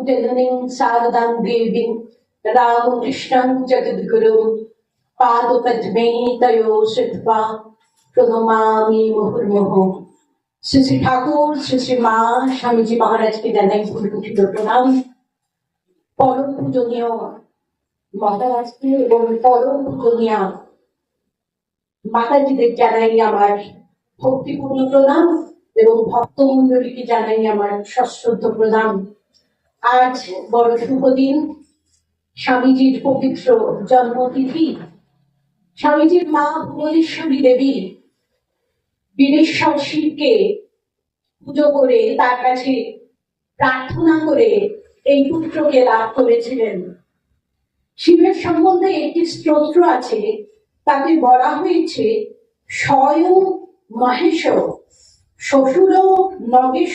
जननीं शारदां देवीं रामकृष्णं जगद्गुरुं पादपद्मे तयोः श्रित्वा प्रणमामि मुहुर्मुहुः। শ্রী শ্রী ঠাকুর, শ্রী শ্রী মা স্বামীজি মহারাজকে জানাই ভূমিষ্ঠিত প্রণাম। পরম পূজনীয় মহারাজকে এবং পরম পূজনীয় মাতাজিদের জানাই আমার ভক্তিপূর্ণ প্রণাম এবং ভক্তমণ্ডলীকে জানাই আমার সশ্রদ্ধ প্রণাম। আজ বড় শুভ দিন, স্বামীজির পবিত্র জন্মতিথি। স্বামীজির মা ভুবনেশ্বরী দেবী বীরেশ্বর শিবকে পুজো করে তার কাছে প্রার্থনা করে এই পুত্রকে লাভ করেছিলেন। শিবের সম্বন্ধে একটি স্তোত্র আছে, তাতে বলা হয়েছে স্বয়ং মহেশ শ্বশুর নগেশ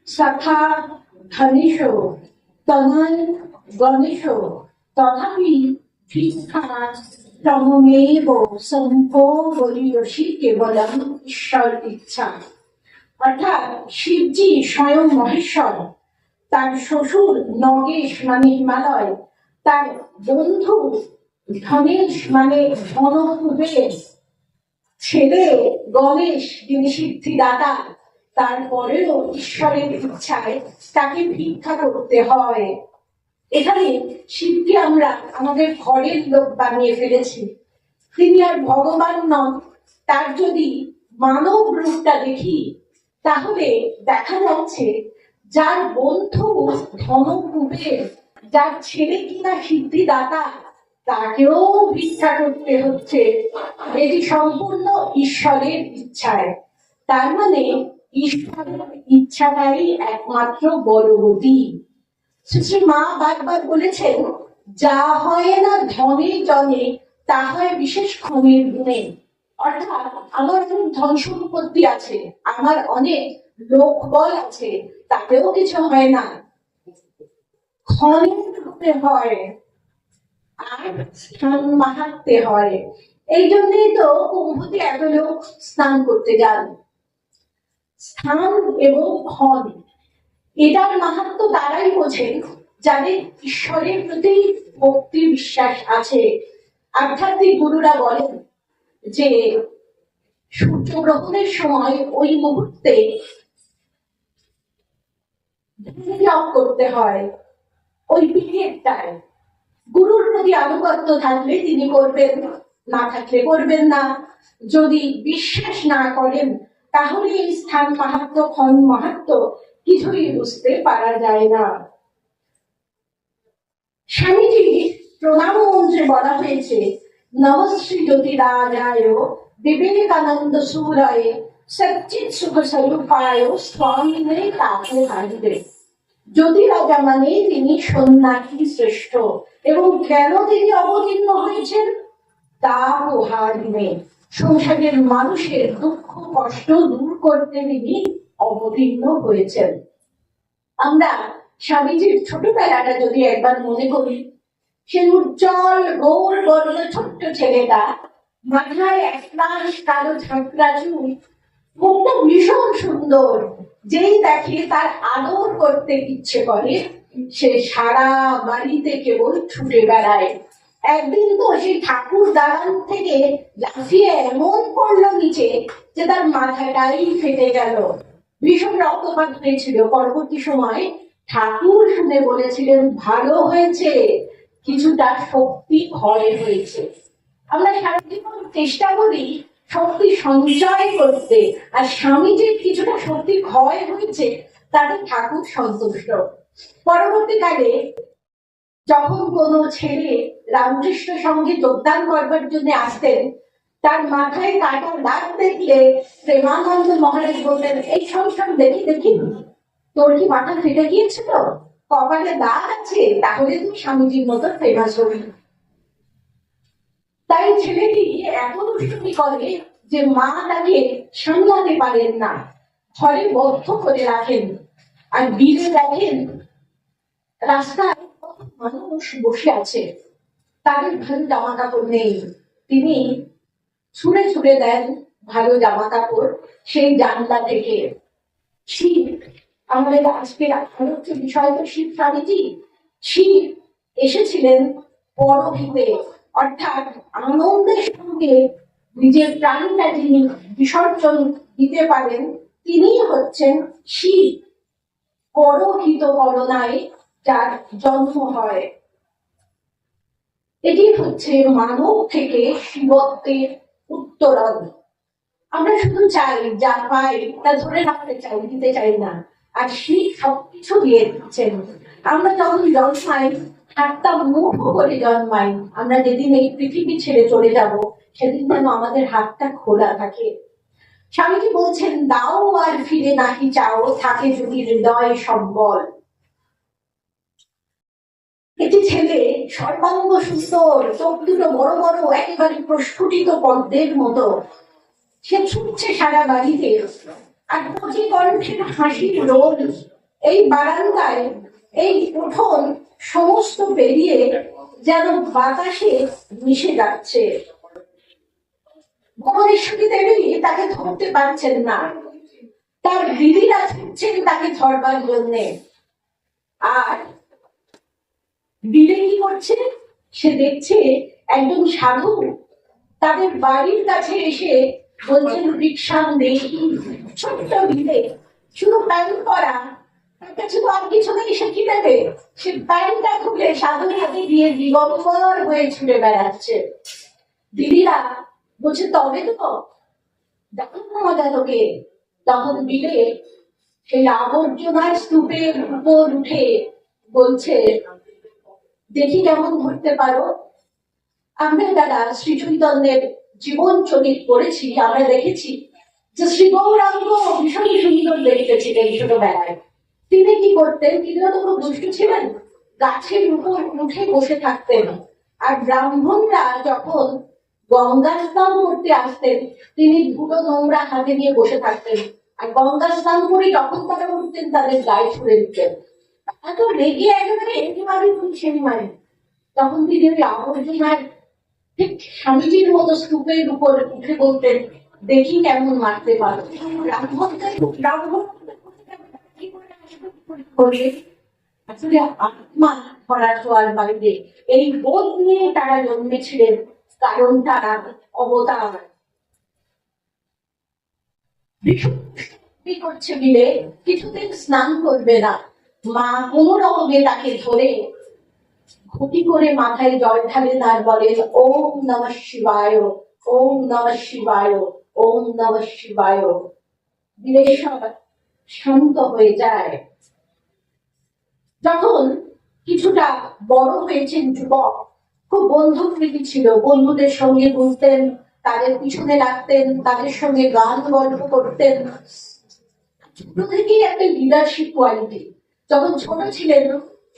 সখা ধনেশ তনয় গণেশ তথাপি ভিক্ষা তমেব সম্ভবরীয়সী কেবলম ঈশ্বর ইচ্ছা। অর্থাৎ শিবজি স্বয়ং মহেশ্বর, তার শ্বশুর নগেশ মানে হিমালয়, তার বন্ধু ধনেশ মানে ধনকুবের, ছেলে গণেশ যিনি সিদ্ধিদাতা, তারপরেও ঈশ্বরের ইচ্ছায় তাকে ভিক্ষা করতে হয়। এখানে শিবকে আমরা আমাদের ঘরের লোক বানিয়ে ফেলেছি। তিনি আর ভগবান নন। তার যদি মানব রূপটা দেখি তাহলে দেখা যাচ্ছে যার বন্ধু ধনকুবের, যার ছেলে কিনা সিদ্ধিদাতা, তাকেও ভিক্ষা করতে হচ্ছে, এটি সম্পূর্ণ ঈশ্বরের ইচ্ছায়। তার মানে ঈশ্বরের ইচ্ছাটাই একমাত্র বড় গতি। শ্রী মা বারবার বলেছেন, যা হয় না ধনে জনে তা হয় বিশেষ ক্ষণের গুণে। অর্থাৎ আমার অনেক ধন সম্পত্তি আছে, আমার অনেক লোক বল আছে, তাতেও কিছু হয় না, ক্ষণের গুণে হয় আর স্নান মাহাত্মে হয়। এই জন্যই তো কুম্ভতে এত লোক স্নান করতে যান। স্থান এবং ক্ষণ, এটার মাহাত্ম তারাই বোঝেন যাদের ঈশ্বরের প্রতি ভক্তি বিশ্বাস আছে। আধ্যাত্মিক গুরুরা বলেন যে সূর্যগ্রহণের সময় ওই মুহূর্তে জপ করতে হয়। ওই পিরিয়ডটায় গুরুর প্রতি আনুগত্য থাকলে তিনি করবেন, না থাকলে করবেন না। যদি বিশ্বাস না করেন তাহলে এই স্থান মাহাত্ম ক্ষণ মাহাত্ম কিছুই বুঝতে পারা যায় না। স্বামীজি প্রণাম মন্ত্রে বলা হয়েছে, নমশ্রী জ্যোতিরাজায় বিবেকানন্দ সুরায় সচ্চিৎ সুখ স্বরূপায় স্বামীনে তাপহারিদে। জ্যোতিরাজা মানে তিনি সন্ন্যাসী শ্রেষ্ঠ, এবং কেন তিনি অবতীর্ণ হয়েছেন? তাপহারিণে, সংসারের মানুষের দুঃখ কষ্ট দূর করতে তিনি অবতীর্ণ হয়েছেন। আমরা স্বামীজির ছোটবেলাটা যদি একবার মনে করি, সে উজ্জ্বল গৌর বর্ণ ছোট্ট ছেলেটা, মাথায় একলাস কালো ঝাঁকড়া চুল, মুখটা ভীষণ সুন্দর। যেই দেখে তার আদর করতে ইচ্ছে করে, সে সারা বাড়িতে কেবল ছুটে বেড়ায়। একদিন তো সেই ঠাকুর দালান থেকে লাফিয়ে এমন পড়লো নিচে যে তার মাথাটাই ফেটে গেল, ভীষণ রক্তপাত হয়েছিল। পরবর্তী সময় ঠাকুর শুনে বলেছিলেন, ভালো হয়েছে, কিছুটা শক্তি ক্ষয় হয়েছে। আমরা সারা জীবন চেষ্টা করি শক্তি সঞ্চয় করতে, আর স্বামীজির কিছুটা শক্তি ক্ষয় হয়েছে, তাতে ঠাকুর সন্তুষ্ট। পরবর্তীকালে যখন কোনো ছেলে রামকৃষ্ণ সঙ্গে যোগদান করবার জন্য আসতেন, তার মাথায় কাটা দাগ দেখলে প্রেমানন্দ মহারাজ বলতেন, এই সংসার দেখি দেখি, তোর কি মাথা ফেটে গিয়েছিল, কপালে দাগ আছে, তাহলে তুই স্বামীজির মতো ফেমাস হবি। তাই ছেলেটি এত দুষ্টুমি করে যে মা তাকে সামলাতে পারেন না, ঘরে বদ্ধ করে রাখেন। আর বীরে দেখেন রাস্তায় মানুষ বসে আছে, তাদের ভালো জামা কাপড় নেই, তিনি ছুঁড়ে ছুঁড়ে দেন ভালো জামা কাপড় সেই জানলা থেকে। শীত আমাদের আজকের আলোচ্য বিষয় তো শিব স্বামীজি। শিব এসেছিলেন পরহিতে, অর্থাৎ আনন্দের সঙ্গে নিজের প্রাণটা যিনি বিসর্জন দিতে পারেন তিনি হচ্ছেন শিব। পরহিত কলনায় যার জন্ম হয়, এটি হচ্ছে মানব থেকে শিবত্বের উত্তরণ। আমরা শুধু চাই যা পাই তা ধরে রাখতে চাই, দিতে চাই না, আর শিব সবকিছু দিয়ে দিচ্ছেন। আমরা যখন জন্মাই হাতটা মুখ করে জন্মাই, আমরা যেদিন এই পৃথিবী ছেড়ে চলে যাব সেদিন যেন আমাদের হাতটা খোলা থাকে। স্বামীজি বলছেন, দাও আর ফিরে নাহি চাও, থাকে যদি হৃদয় সম্বল। একটি ছেলে সর্বাঙ্গ সুন্দর, চোখ দুটো বড় বড়, একেবারে প্রস্ফুটিত পদ্মের মতো, সে ছুটছে সারা বাড়িতে, আর কচি কণ্ঠের হাসির রোল এই বারান্দায়, এই উঠোন সমস্ত পেরিয়ে যেন বাতাসে মিশে যাচ্ছে। ভুবনেশ্বরী দেবী তাকে ধরতে পারছেন না, তার দিদিরা ছুটছেন তাকে ধরবার জন্যে। আর দিদি কি করছে? সে দেখছে একজন সাধু তাদের বাড়ির কাছে এসে বলছেন, রিক্সান দেখি, ছোট্ট ভিড়ে শুধু প্যান্ট করা, তার কাছে তো আর কিছু নেই, সে কি দেবে? সে প্যান্টটা খুলে সাধুর হাতে দিয়ে দিগম্বর হয়ে ছুটে বেড়াচ্ছে। দিদিরা বলছে, তবে তো দেখো মজা তোকে। তখন বিলে সেই আবর্জনার স্তূপের উপর উঠে বলছে, দেখি কেমন ধরতে পারো। আমরা যারা শ্রী চৈতন্যের জীবন চরিত করেছি, আমরা দেখেছি যে শ্রী গৌরাঙ্গ ভীষণ সুন্দর দেখতে ছিলেন ছোটবেলায়। তিনি কি করতেন? তিনিও তো খুব দুষ্টু ছিলেন, গাছের উপর উঠে বসে থাকতেন। আর ব্রাহ্মণরা যখন গঙ্গা স্নান করতে আসতেন, তিনি দুটো নোংরা হাতে নিয়ে বসে থাকতেন, আর গঙ্গা স্নান করে যখন তারা উঠতেন তাদের গায়ে ছুড়ে দিতেন। এত রেগে একেবারে এটি মারি সেই মারি। তখন তিনি ওই আবর্জনার ঠিক স্বামীজির মতো স্তূপের উপর উঠে বলতেন, দেখি কেমন মারতে পারো। আসলে আত্মা ধরা ছোঁয়ার বাইরে এই বোধ নিয়ে তারা জন্মেছিলেন, কারণ তারা অবতার। করছে মিলে কিছুদিন স্নান করবে না, মা কোন রকমে তাকে ধরে ঘটি করে মাথায় জল ঢালেন আর বলেন, ওম নমঃ শিবায়, ওম নমঃ শিবায়, ওম নমঃ শিবায়। বিলেশ্বর শান্ত হয়ে যায়। যখন কিছুটা বড় হয়েছেন যুবক, খুব বন্ধুপ্রীতি ছিল, বন্ধুদের সঙ্গে ঘুরতেন, তাদের পিছনে লাগতেন, তাদের সঙ্গে গান গল্প করতেন। ছোট থেকেই একটা লিডারশিপ কোয়ালিটি। যখন ছোট ছিলেন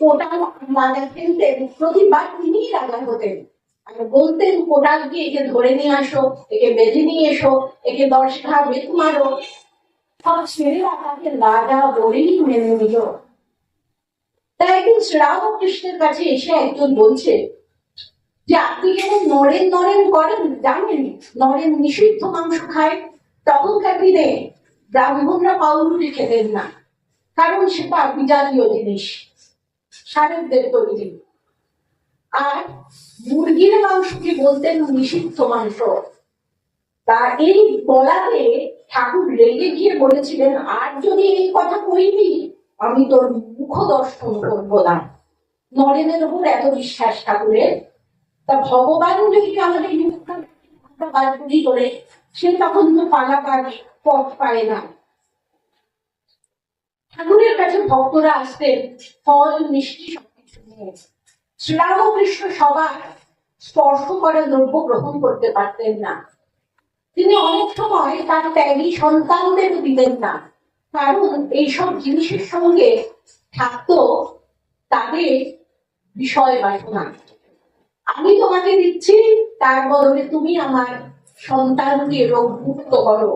কোটাল রাজা খেলতেন, প্রতিবার তিনি রাজা হতেন, আর বলতেন কোটালকে একে ধরে নিয়ে আসো, একে বেঁধে নিয়ে এসো, একে 10 ঘা বেত মারো। সব ছেলেরা তাকে রাজা বলেই মেনে নিল। তাই একদিন শ্রীরামকৃষ্ণের কাছে এসে একজন বলছে যে, আপনি যেমন নরেন নরেন করেন, জানেন নরেন নিষিদ্ধ মাংস খায়। তখনকার দিনে ব্রাহ্মণরা পাউরুটি খেতেন না, কারণ সেটা বিজাতীয় জিনিস, সারেবদের তৈরি। আর মুরগির মাংসকে বলতেন নিষিদ্ধ মাংস। তা এই বলাতে ঠাকুর রেগে গিয়ে বলেছিলেন, আর যদি এই কথা কইবি আমি তোর মুখ দর্শন করবো না। নরেনের উপর এত বিশ্বাস ঠাকুরের। তা ভগবান যদি আমাদের মুখটা করে, সে তখন তো পালাবার পথ পায় না। ঠাকুরের কাছে ভক্তরা আসতেন ফল মিষ্টি সবকিছু নিয়ে। শ্রীরামকৃষ্ণ সবার স্পর্শ করা দ্রব্য গ্রহণ করতে পারতেন না। তিনি অনেক সময় তার ত্যাগী সন্তানদের দিতেন না, কারণ এইসব জিনিসের সঙ্গে থাকতো তাদের বিষয় বাসনা। আমি তোমাকে দিচ্ছি, তার বদলে তুমি আমার সন্তানকে রোগমুক্ত করো।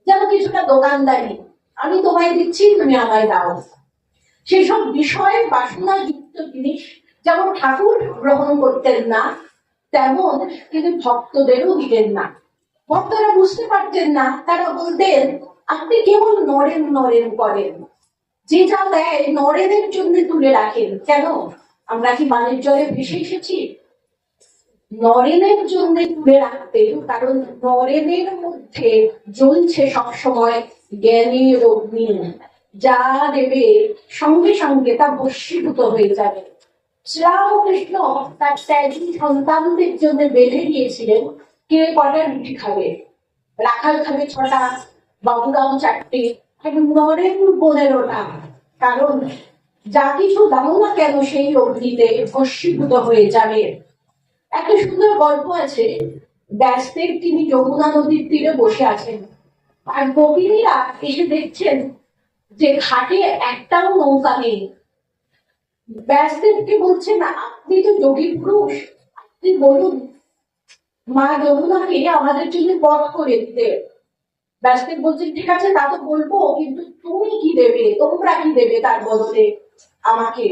যেন কিছুটা দোকানদারি, আমি তোমায় দিচ্ছি, তুমি আমায় দাও। সেসব বিষয় বাসনা যুক্ত জিনিস যেমন ঠাকুর গ্রহণ করতেন না, তেমন তিনি ভক্তদেরও দিতেন না। ভক্তরা বুঝতে পারতেন না, তারা বলতেন, আপনি কেবল নরেন নরেন করেন। যে যা দেয় নরেনের জন্য তুলে রাখেন। কেন? আমরা কি বানের জলে ভেসে এসেছি? নরেনের জন্য তুলে রাখতেন, কারণ নরেনের মধ্যে জ্বলছে সবসময় জ্ঞানের অগ্নি। যা দেবে সঙ্গে সঙ্গে তা বশীভূত হয়ে যাবে। শ্রীরামকৃষ্ণ তার ত্যাগী সন্তানদের জন্য বেঁধে দিয়েছিলেন কে কটা রুটি খাবে। রাখাল খাবে 6টা, বাবুরাম 4টে, নরেন 15টা। কারণ যা কিছু দাও না কেন সেই অগ্নিতে ভস্মীভূত হয়ে যাবে। একটা সুন্দর গল্প আছে। ব্যাসদেব তিনি যমুনা নদীর তীরে বসে আছেন, আর গোপিনীরা এসে দেখছেন যে ঘাটে একটাও নৌকা নেই। ব্যাসদেবকে বলছেন, আপনি তো যোগী পুরুষ, আপনি বলুন মা যমুনাকে আমাদের জন্য পথ করে দিতে। ব্যাসদেব বলছেন, ঠিক আছে তা তো বলবো, কিন্তু তুমি কি দেবে, তোমরা কি দেবে তার বদলে আমাকে?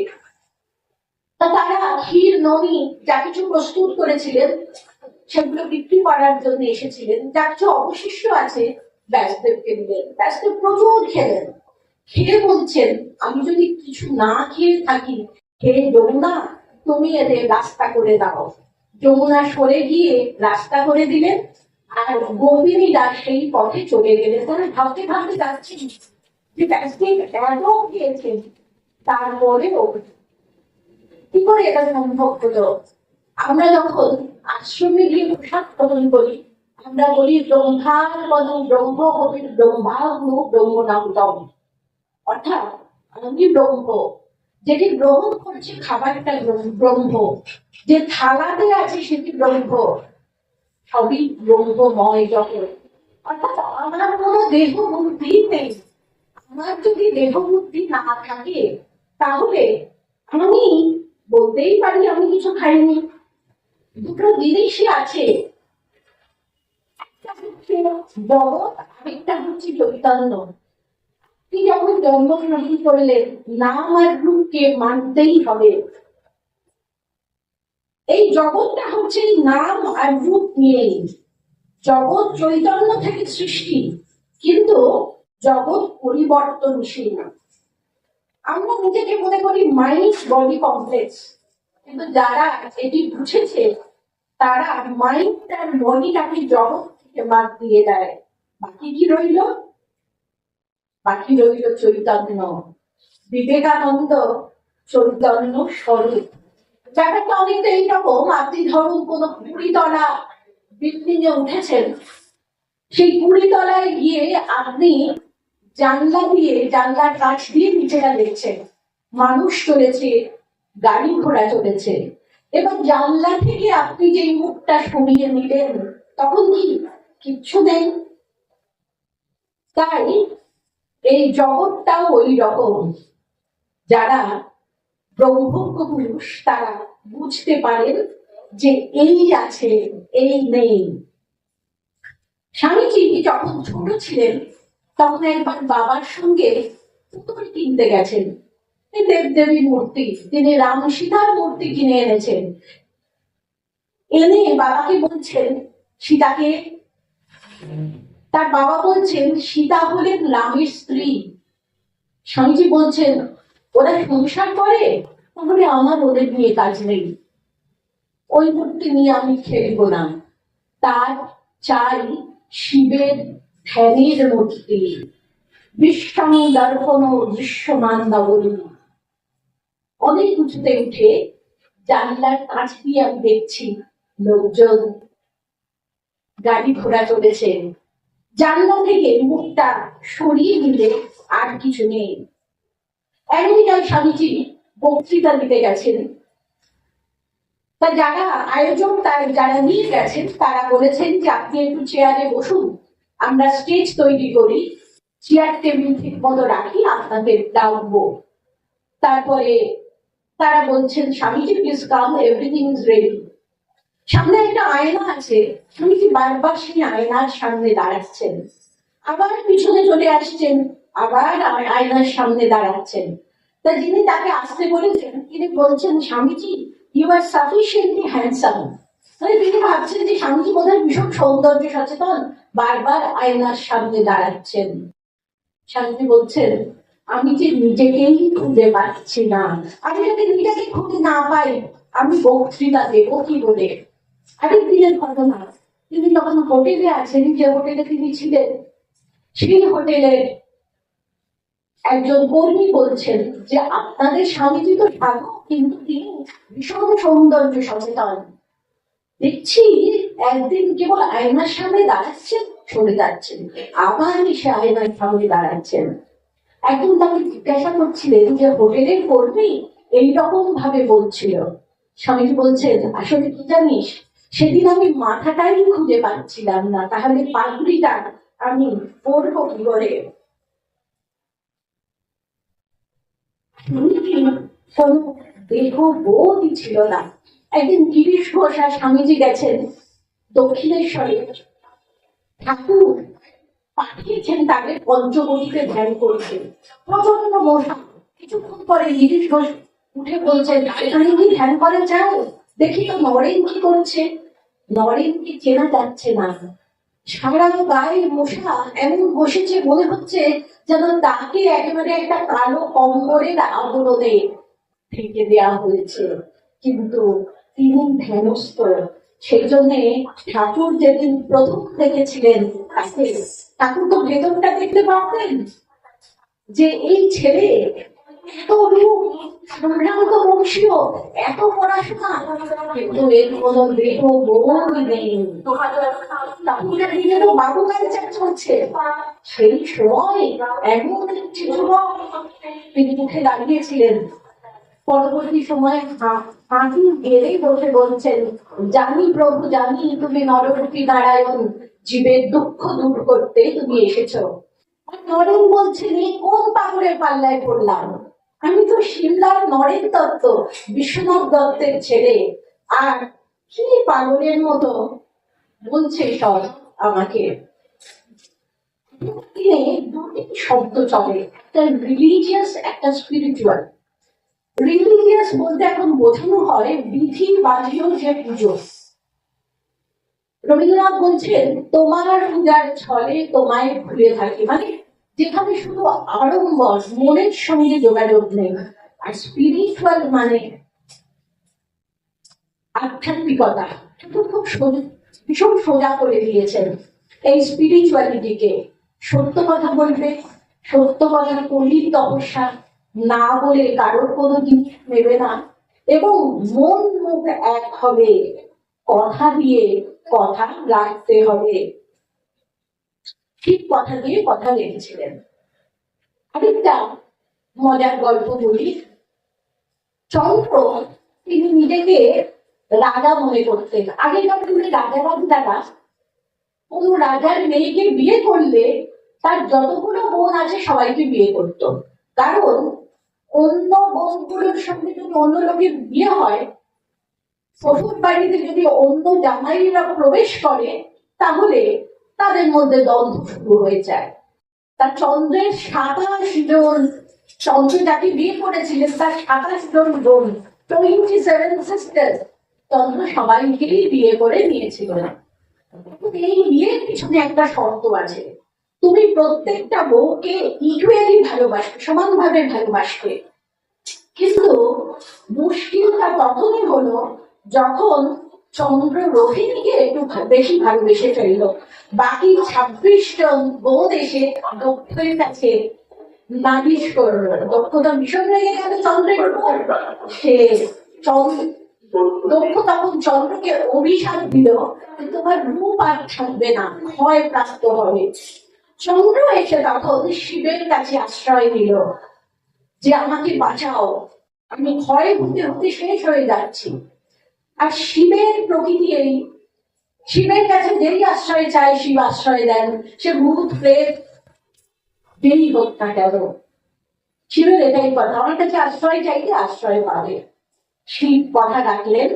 তারা ক্ষীর, ননি যা কিছু প্রস্তুত করেছিলেন সেগুলো বিক্রি করার জন্য এসেছিলেন। যা কিছু অবশিষ্ট আছে ব্যাসদেবকে দিলেন। ব্যাসদেব প্রচুর খেলেন। খেয়ে বলছেন, আমি যদি কিছু না খেয়ে থাকি, হে যমুনা তুমি এদের রাস্তা করে দাও। যমুনা সরে গিয়ে রাস্তা করে দিলেন, আর গোপিনীরা সেই পথে চলে গেলেন। তারা ভাবতে ভাবতে যাচ্ছেন যে ব্যাসদেব এত খেয়েছেন, তারপরেও কি করে এটা সম্ভব হলো? আমরা যখন আশ্রমে গিয়ে প্রসাদ গ্রহণ করি, আমরা বলি ব্রহ্মার বধূ ব্রহ্ম কবির ব্রহ্মাগ্নু ব্রহ্মনামতম। অর্থাৎ আমি ব্রহ্ম, যেটি গ্রহণ করছে খাবারটা ব্রহ্ম, যে থালাতে আছে সেটি ব্রহ্ম, সবই ব্রহ্মময় জগৎ। অর্থাৎ আমার কোনো দেহ বুদ্ধি নেই। আমার যদি দেহ বুদ্ধি না থাকে, তাহলে আমি বলতেই পারি আমি কিছু খাইনি। দুটো জিনিসই আছে, একটা হচ্ছে জগৎ, আরেকটা হচ্ছে চৈতন্য। আপনি যখন জন্মগ্রহণ করলেন, নাম আর রূপকে মানতেই হবে। এই জগৎটা হচ্ছে নাম আর রূপ নিয়েই। জগৎ চৈতন্য থেকে সৃষ্টি, কিন্তু জগৎ পরিবর্তনশীল। আমরা নিজেকে মনে করি মাইন্ড বডি কমপ্লেক্স, কিন্তু যারা এটি বুঝেছে তারা মাইন্ড আর বডিটাকে জগৎ থেকে বাদ দিয়ে দেয়। বাকি কি রইল? বাকি রইল চৈতন্য। বিবেকানন্দ চৈতন্য স্বরূপ। ব্যাপারটা অনেকটা এইরকম, আপনি ধরুন কোন 20 তলা বিল্ডিং এ উঠেছেন, সেই 20 তলায় গিয়ে আপনি জানলা দিয়ে, জানলার কাছ দিয়ে নিচেরা দেখছেন মানুষ চলেছে, গাড়ি ঘোড়া চলেছে। এবার জানলা থেকে আপনি যে মুখটা সরিয়ে নিলেন, তখন কি কিচ্ছু নেই। তাই এই জগৎটাও ওই রকম। যারা ব্রহ্মজ্ঞ পুরুষ তারা বুঝতে পারেন যে এই আছে, এই নেই। স্বামীজি যখন ছোট ছিলেন, তখন একবার বাবার সঙ্গে পুতুল কিনতে গেছেন। দেবদেবীর মূর্তি, তিনি রাম সীতার মূর্তি কিনে এনেছেন। এনে বাবাকে বলছেন সীতাকে, তার বাবা বলছেন সীতা হলেন রামের স্ত্রী। স্বামীজি বলছেন ওরা সংসার করে, তাহলে আমার ওদের নিয়ে কাজ নেই, ওই মূর্তি নিয়ে আমি খেলব না। তার চাই শিবের ধ্যানের মূর্তি, বিশ্বং দর্পণ দৃশ্যমান নবনী। অনেক উঁচুতে উঠে জানলার কাছ দিয়ে আমি দেখছি লোকজন, গাড়ি ঘোড়া চলেছে। জানলা থেকে মুখটা সরিয়ে দিলে আর কিছু নেই। আমেরিকায় স্বামীজি বক্তৃতা দিতে গেছেন। তা যারা আয়োজক, যারা নিয়ে গেছেন, তারা বলেছেন যে আপনি একটু চেয়ারে বসুন, আমরা স্টেজ তৈরি করি, চেয়ার টেবিল ঠিক মতো রাখি, আপনাদের ডাকবো। তারপরে তারা বলছেন Swamiji please come, everything is ready. সামনে একটা আয়না আছে, স্বামীজি বারবার সেই আয়নার সামনে দাঁড়াচ্ছেন, আবার পিছনে চলে আসছেন, আবার আয়নার সামনে দাঁড়াচ্ছেন। তা যিনি তাকে আসতে বলেছেন, তিনি বলছেন Swamiji you are sufficiently handsome. মানে তিনি ভাবছেন যে স্বামীজি বোধহয় ভীষণ সৌন্দর্য সচেতন, বারবার আয়নার সামনে দাঁড়াচ্ছেন। স্বামীজি বলছেন আমি যে নিজেকেই খুঁজে পাচ্ছি না। আমি যদি নিজেকে খুঁজে না পাই, আমি বক্তৃতা দেবো কি বলে? আরেক দিনের ঘটনা, তিনি তখন হোটেলে আছেন, যে হোটেলে তিনি ছিলেন, সেই হোটেলের একজন কর্মী বলছেন যে আপনাদের স্বামীজি তো সাধক, কিন্তু তিনি ভীষণ সৌন্দর্য সচেতন। দেখছি একদিন কেবল আয়নার সামনে দাঁড়াচ্ছেন, সরে যাচ্ছেন, আবার সে আয়নার সামনে দাঁড়াচ্ছেন। একজন তাকে জিজ্ঞাসা করছিলেন যে হোটেলের কর্মী এইরকম ভাবে বলছিল। স্বামীজি বলছেন, আসলে কি জানিস, সেদিন আমি মাথাটাই খুঁজে পাচ্ছিলাম না, তাহলে পাগড়িটা আমি পরবো কি করে? কোন দেহ বোধই ছিল না। একদিন গিরিশ ঘোষ আর স্বামীজি গেছেন দক্ষিণেশ্বরে, ঠাকুর পাঠিয়েছেন তাকে পঞ্চবটিতে ধ্যান করতে। প্রচন্ড মশা। কিছুক্ষণ পরে গিরিশ ঘোষ উঠে বলছেন, এখানে কি ধ্যান করা যায়? দেখি তো নরেন কি করছে। নরেনকে চেনা যাচ্ছে না, সারা গায়ে মশা, এমন বসেছে মনে হচ্ছে যেন তাকে একেবারে একটা কালো কম্বলের আবরণে ঢেকে দেওয়া হয়েছে। কিন্তু তিনি ধ্যানস্থ। সেই জন্য ঠাকুর যেদিন প্রথম দেখেছিলেন তাকে, ঠাকুর তো ভেতরটা দেখতে পারতেন যে এই ছেলে এত রূপ, সম্ভ্রান্ত বংশীয়, এত পড়াশোনা, কিন্তু এর কোনো দেহ বোধ নেই। ঠাকুরের নিজেরও বাবু কালচার চলছে। সেই সময় এমন একটি যুবক তিনি মুখে দাঁড়িয়েছিলেন। পরবর্তী সময়ে হাঁটু গেড়ে বসে বলছেন, জানি প্রভু জানি, তুমি নররূপী নারায়ণ, জীবের দুঃখ দূর করতে তুমি এসেছো। নরেন বলছেন, এই কোন পাগলের পাল্লায় পড়লাম? আমি তো সিমলার নরেন দত্ত, বিশ্বনাথ দত্তের ছেলে। আর কি পাগলের মতো বলছে সব আমাকে। দুটি শব্দ চলে, একটা রিলিজিয়াস, একটা স্পিরিচুয়াল। রিলিজিয়াস বলতে এখন বোঝানো হয় বিধি বাজিও যে পুজো। রবীন্দ্রনাথ বলছেন, তোমার পূজার ছলে তোমায় ভুলে থাকি, মানে যেখানে শুধু আড়ম্বর, মনের সঙ্গে যোগাযোগ নেই। আর স্পিরিচুয়াল মানে আধ্যাত্মিকতা। খুব ভীষণ সোজা করে দিয়েছেন এই স্পিরিচুয়ালিটিকে। সত্য কথা বলবে, সত্য কথা করলেই তপস্যা, না বলে কারোর কোনো জিনিস নেবে না, এবং মন মুখ এক হবে, কথা দিয়ে কথা রাখতে হবে। ঠিক কথা দিয়ে কথা রেখেছিলেন। আরেকটা মজার গল্প বলি। চন্দ্র তিনি নিজেকে রাজা মনে করতেন। আগেকার দিনে রাজা রাজারা কোন রাজার মেয়েকে বিয়ে করলে তার যতগুলো বোন আছে সবাইকে বিয়ে করত। কারণ অন্য বোনগুলোর সঙ্গে যদি অন্য লোকের বিয়ে হয়, শ্বশুর বাড়িতে যদি অন্য জামাইরা প্রবেশ করে, তাহলে তাদের মধ্যে দ্বন্দ্ব শুরু হয়ে যায়। তার চন্দ্রের 27 জন, চন্দ্র যাকে বিয়ে করেছিলেন তার 27 জন বোন, 27 সিস্টার, চন্দ্র সবাইকেই বিয়ে করে নিয়েছিলেন। এই বিয়ের পিছনে একটা শর্ত আছে, তুমি প্রত্যেকটা বউকে ইকুয়ালি ভালোবাসবে, সমানভাবে ভালোবাসবে। কিন্তু মুশকিলটা তখনই হলো যখন চন্দ্র রোহিণীকে একটু বেশি ভালোবেসে ফেললো। বাকি 26 জন বোন এসে দক্ষের কাছে নালিশ করলো। দক্ষতা ভীষণ রেগে গেল চন্দ্রের উপর। সে দক্ষ তখন চন্দ্রকে অভিশাপ দিল, তোমার রূপ আর থাকবে না, ক্ষয় প্রাপ্ত হবে। চন্দ্র এসে তখন শিবের কাছে আশ্রয় দিল যে আমাকে বাঁচাও, আমি ক্ষয় হতে হতে শেষ হয়ে যাচ্ছি। আর শিবের প্রকৃতি এই, শিবের কাছে যেই আশ্রয় চায় শিব আশ্রয় দেন, সে ভূত প্রেত যেই হোক না কেন। শিবের এটাই কথা, আমার কাছে আশ্রয় চাইলে আশ্রয় পাবে। শিব কথা ডাকলেন,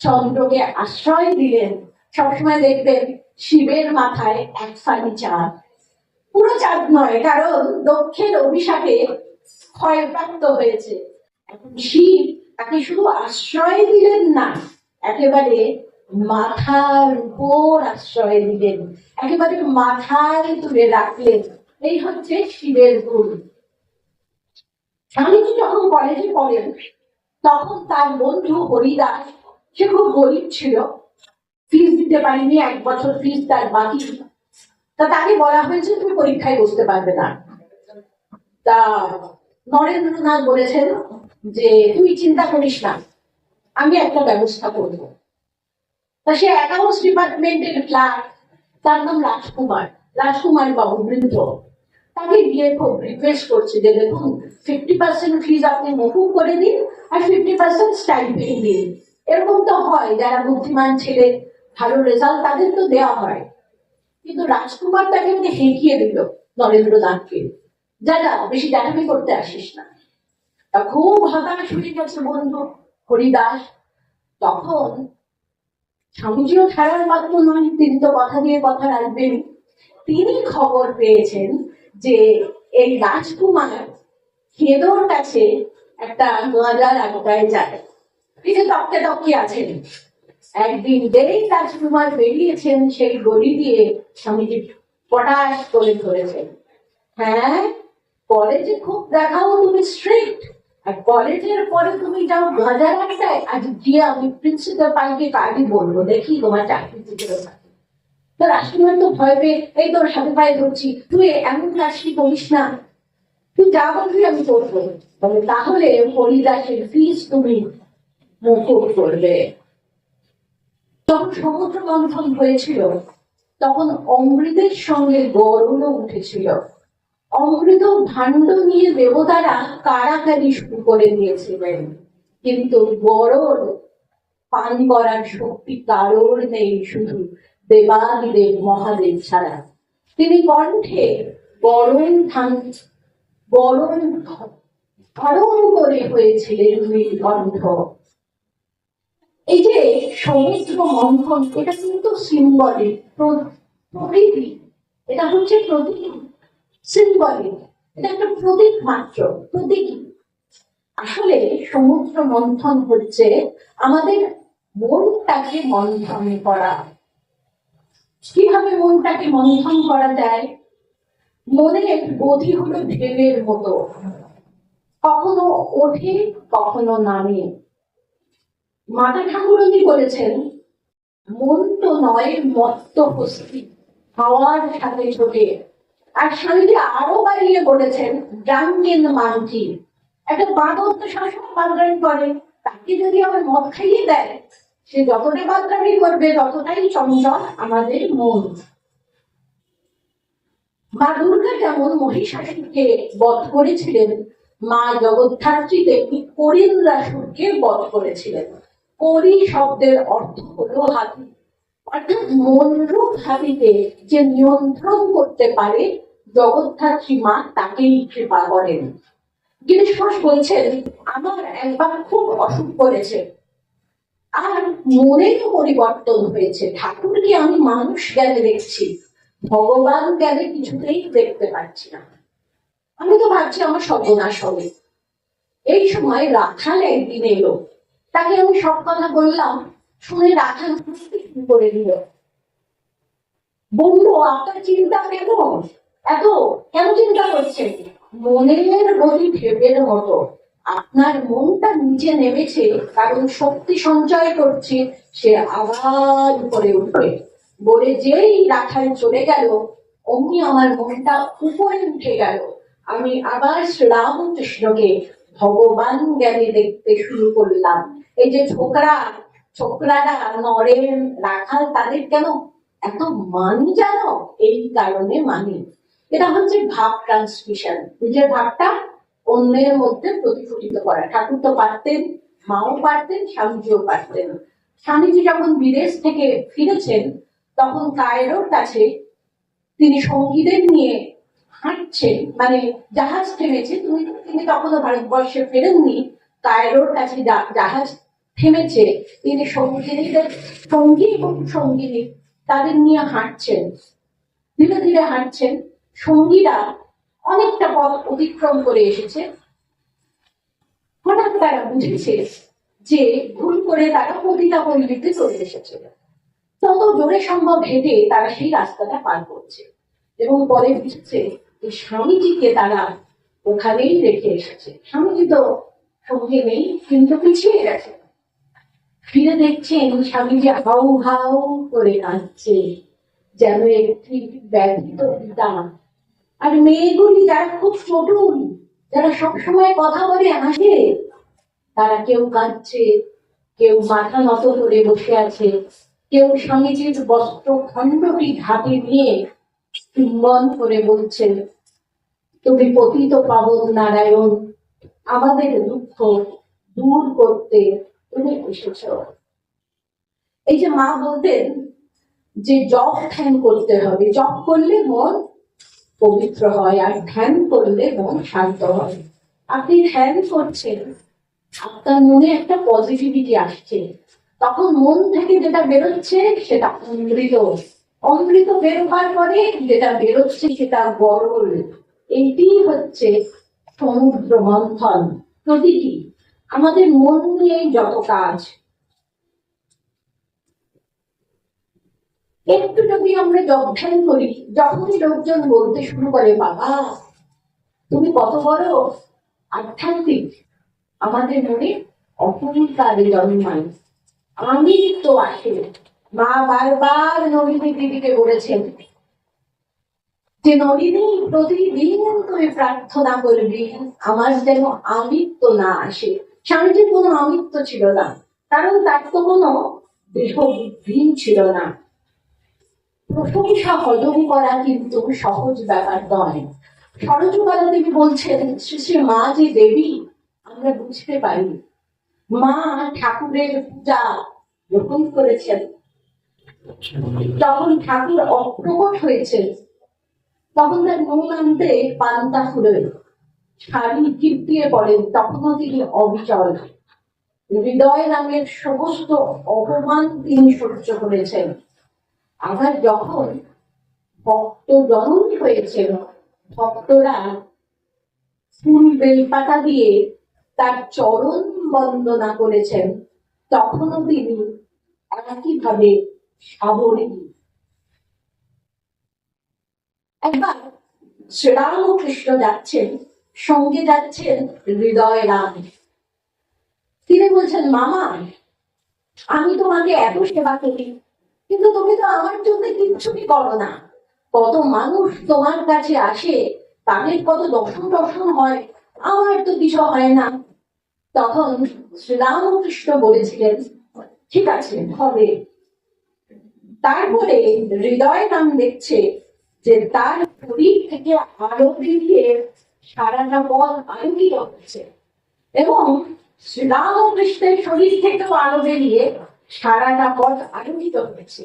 চন্দ্রকে আশ্রয় দিলেন। সবসময় দেখবেন শিবের মাথায় এক ফালি চাঁদ, পুরো চাঁদ নয়, কারণ দক্ষের অভিশাপে ক্ষয়প্রাপ্ত হয়েছে। এখন শিব তাকে শুধু আশ্রয় দিলেন না, একেবারে মাথার উপর আশ্রয় দিলেন, একেবারে মাথায় তুলে রাখলেন। এই হচ্ছে শিবের গুণ। স্বামীজি যখন কলেজে পড়েন তখন তার বন্ধু হরিদাস, সে খুব গরিব ছিল, ফিস দিতে পারেনি, 1 বছর ফিস তার বাকি। তাকে বলা হয়েছে তুমি পরীক্ষায় বসতে পারবে না। তা নরেন্দ্রনাথ বলেছেন যে তুই চিন্তা করিস না, আমি একটা ব্যবস্থা করবো। তা সে অ্যাকাউন্টস ডিপার্টমেন্টের ক্লার্ক, তার নাম রাজকুমার বাবু বৃদ্ধ, তাকে গিয়ে খুব রিকোয়েস্ট করছে যে দেখুন 50% ফিজ আপনি মকুব করে দিন আর 50% স্টাইপেন্ড দিন। এরকম তো হয়, যারা বুদ্ধিমান ছেলে ভালো রেজাল্ট তাদের তো দেওয়া হয়। কিন্তু রাজকুমার তাকে হেঁকিয়ে দিল নরেন্দ্রনাথকে, যা বেশি দেখামি করতে আসিস না। তা খুব হতাশ হয়ে গেছে বন্ধু হরিদাস। তখন স্বামীজিও ছাড়ার মাত্র নয়, তিনি তো কথা দিয়ে কথা রাখবেন। তিনি খবর পেয়েছেন যে এই রাজকুমার খেদোর কাছে একটা গাঁজার আড্ডায় যায়, তিনি তককে তককে আছেন। একদিন যেই রাজকুমার বেরিয়েছেন, সেই গলি দিয়ে স্বামীজি পটাশ করে ধরেছেন, হ্যাঁ কলেজে খুব দেখাও তুমি স্ট্রিক্ট, আর কলেজের পরে তুমি যাও গাঁজার আড্ডায়, আজ গিয়ে আমি প্রিন্সিপালকে কাজই বলবো, দেখি তোমার চাকরি থেকে থাকে। তো রাজকুমার তো ভয় পেয়ে এই তোর সাথে পায়ে ধরছি, তুই এমন কাজটি করিস না, তুই যা বলবি আমি করবো। বলে তাহলে হরিদাসের ফিস তুমি মকুব করবে। যখন সমুদ্র মন্থন হয়েছিল তখন অমৃতের সঙ্গে গরলও উঠেছিল। অমৃত ভাণ্ড নিয়ে দেবতারা কারাকারি শুরু করে দিয়েছিলেন, কিন্তু গরল পান করার শক্তি কারোর নেই, শুধু দেবাদিদেব মহাদেব ছাড়া। তিনি কণ্ঠে গরল ধারণ করে হয়েছিলেন নীলকণ্ঠ। এই যে সমুদ্র মন্থন, এটা কিন্তু সিম্বলিক, প্রতীকী, এটা হচ্ছে প্রতীকী, সিম্বলিক, এটা একটা প্রতীক মাত্র, প্রতীকী। আসলে সমুদ্র মন্থন হচ্ছে আমাদের মনটাকে মন্থন করা। কিভাবে মনটাকে মন্থন করা যায়? মনের গতি হলো ঢেউয়ের মতো, কখনো ওঠে কখনো নামে। মাতা ঠাকুরনী বলেছেন, মন তো নয় মত্ত হস্তি, হাওয়ার সাথে ছোটে। আর স্বামীজি আরো বাড়িয়ে বলেছেন, ড্রাঙ্কেন মানকি, একটা বাঁদর তো সবসময় বাদরামি করে, তাকে যদি আবার মদ খাইয়ে দেয়, সে যতটা বাদরামি করবে ততটাই চঞ্চল আমাদের মন। মা দুর্গা যেমন মহিষাসুরকে বধ করেছিলেন, মা জগদ্ধাত্রী তেমনি করিন্দ্রাসুরকে বধ করেছিলেন। করি শব্দের অর্থ হলো হাতি, অর্থাৎ মনরূপ হাতিকে যে নিয়ন্ত্রণ করতে পারে জগদ্ধাত্রী মা তাকেই কৃপা করেন। গিরিশ ঘোষ বলছেন, আমার একবার খুব অসুখ করেছে আর মনেরও পরিবর্তন হয়েছে, ঠাকুরকে আমি মানুষ জ্ঞানে দেখছি, ভগবান জ্ঞানে কিছুতেই দেখতে পাচ্ছি না। আমি তো ভাবছি আমার সর্বনাশ হবে। এই সময় রাখাল একদিন এলো, তাকে আমি সব কথা বললাম, শুনে রাখাল শুরু করে দিল। বললো, আপনার চিন্তা কেন, এত কেন চিন্তা করছেন? মনের গতি ঢেউয়ের মতো, আপনার মনটা নিচে নেমেছে, কারণ শক্তি সঞ্চয় করছে, সে আবার উপরে উঠবে। বলে যেই রাখাল চলে গেল, অমনি আমার মনটা উপরে উঠে গেল। আমি আবার শ্রীরামকৃষ্ণকে ভগবান জ্ঞানে দেখতে শুরু করলাম। এই যে ছোকরারা নরেন রাখাল, তাদের কেন এত মানি জানো? এই কারণে মানি। এটা হচ্ছে ভাব ট্রান্সমিশন, নিজের ভাবটা অন্যের মধ্যে প্রতিফলিত করা। ঠাকুর তো পারতেন, মাও পারতেন, স্বামীজিও পারতেন। স্বামীজি যখন বিদেশ থেকে ফিরেছেন তখন কায়রোর কাছে তিনি সঙ্গীদের নিয়ে হাঁটছেন, মানে জাহাজ থেমেছে, তিনি তখনও ভারতবর্ষে ফেরেননি, কায়রোর কাছে জাহাজ থেমেছে, তিনি সঙ্গী এবং সঙ্গিনী তাদের নিয়ে হাঁটছেন, ধীরে ধীরে হাঁটছেন। সঙ্গীরা অনেকটা পথ অতিক্রম করে এসেছে, হঠাৎ তারা বুঝেছে যে ভুল করে তারা পতিতা পল্লীতে চলে এসেছে। তত জোরে সম্ভব হেঁটে তারা সেই রাস্তাটা পার করছে এবং পরে বুঝছে যে স্বামীজিকে তারা ওখানেই রেখে এসেছে। স্বামীজি তো সঙ্গে নেই, কিন্তু পিছিয়ে গেছে। ফিরে দেখছেন স্বামীজি হাউ হাউ করে কাঁদছে, যেন একটি ব্যথিত পিতা। আর মেয়েগুলি যারা খুব চটুল, যারা সবসময় কথা বলে হাসে, তারা কেউ কাঁদছে, কেউ মাথা নত করে বসে আছে, কেউ স্বামীজির বস্ত্র খণ্ডটি হাতে নিয়ে চুম্বন করে বলছেন, তুমি পতিত পাবন নারায়ণ, আমাদের দুঃখ দূর করতে তুমি এসেছ। এই যে মা বলতেন যে জপ ধ্যান করতে হবে, জপ করলে মন পবিত্র হয়, আর ধ্যান করলে মন শান্ত হয়। আপনি ধ্যান করছেন, আপনার মনে একটা পজিটিভিটি আসছে, তখন মন থেকে যেটা বেরোচ্ছে সেটা অমৃত। অমৃত বেরোবার পরে যেটা বেরোচ্ছে সেটা গরল। এইটি হচ্ছে সমুদ্র মন্থন। প্রতিটি আমাদের মন নিয়ে যত কাজ, একটু যদি আমরা ধ্যান করি, যখনই লোকজন বলতে শুরু করে বাবা তুমি কত বড় আধ্যাত্মিক, আমাদের মনে অহংকারে জন্মায়, আমি তো আসে। মা বারবার নলিনী দিদিকে বলেছেন যে নলিনী প্রতিদিন তুমি প্রার্থনা করবি আমার যেন আমিত্ব না আসে। স্বামীজির কোনো আমিত্ব ছিল না, কারণ তার তো কোনো দেহ বুদ্ধি ছিল না। প্রশংসা হজম করা কিন্তু সহজ ব্যাপার নয়। সরজবালা দেবী বলছেন শ্রী শ্রী মা যে দেবী, আমরা বুঝতে পারি মা ঠাকুরের পূজা গ্রহণ করেছেন। যখন ঠাকুর অপ্রকট হয়েছে তখন তার নুন আনতে পান্তা ফুলের শাড়ি চিপটিয়ে পড়েন, তখনও তিনি অবিচল। হৃদয় নামের সমস্ত অপমান তিনি সহ্য করেছেন। আবার যখন ভক্ত জননী হয়েছিল, ভক্তরা ফুল বেলপাতা দিয়ে তার চরণ বন্দনা করেছেন, তখনও তিনি একইভাবে সাবলীল। একবার শ্রীরামকৃষ্ণ যাচ্ছেন, সঙ্গে যাচ্ছেন হৃদয় রাম। তিনি বলছেন মামা আমি তোমাকে এত সেবা করি, কিন্তু তুমি তো আমার জন্য কিচ্ছুটি করো না। কত মানুষ তোমার কাছে আসে, তাদের কত দর্শন হয়, আমার তো কিছু হয় না। তখন শ্রীরামকৃষ্ণ বলেছিলেন ঠিক আছে হবে। তারপরে হৃদয় নাম দেখছে যে তার শরীর থেকে আলো বেরিয়ে সারাটা পথ আলোকিত হচ্ছে, এবং শ্রীরামকৃষ্ণের শরীর থেকেও আলো বেরিয়ে সারাটা পথ আলোকিত হয়েছে।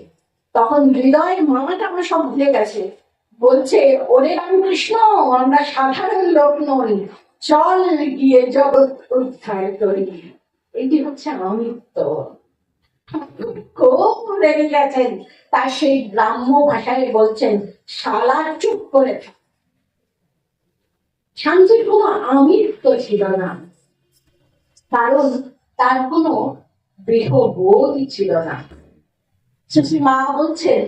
তখন হৃদয়ের মামাটা আমার সব ভুলে গেছে, বলছে ওরে রামকৃষ্ণ আমরা সাধারণ লোক নই, চল গিয়ে জগৎ উদ্ধার করি। এটি হচ্ছে অমিত্ব। খুব রেগে গেছেন, তার সেই গ্রাম্য ভাষায় বলছেন শালা চুপ করে থাক। স্বামীজির কোনো আমিত্ব ছিল না, কারণ তার কোনো দেহবোধই ছিল না। মা বলছেন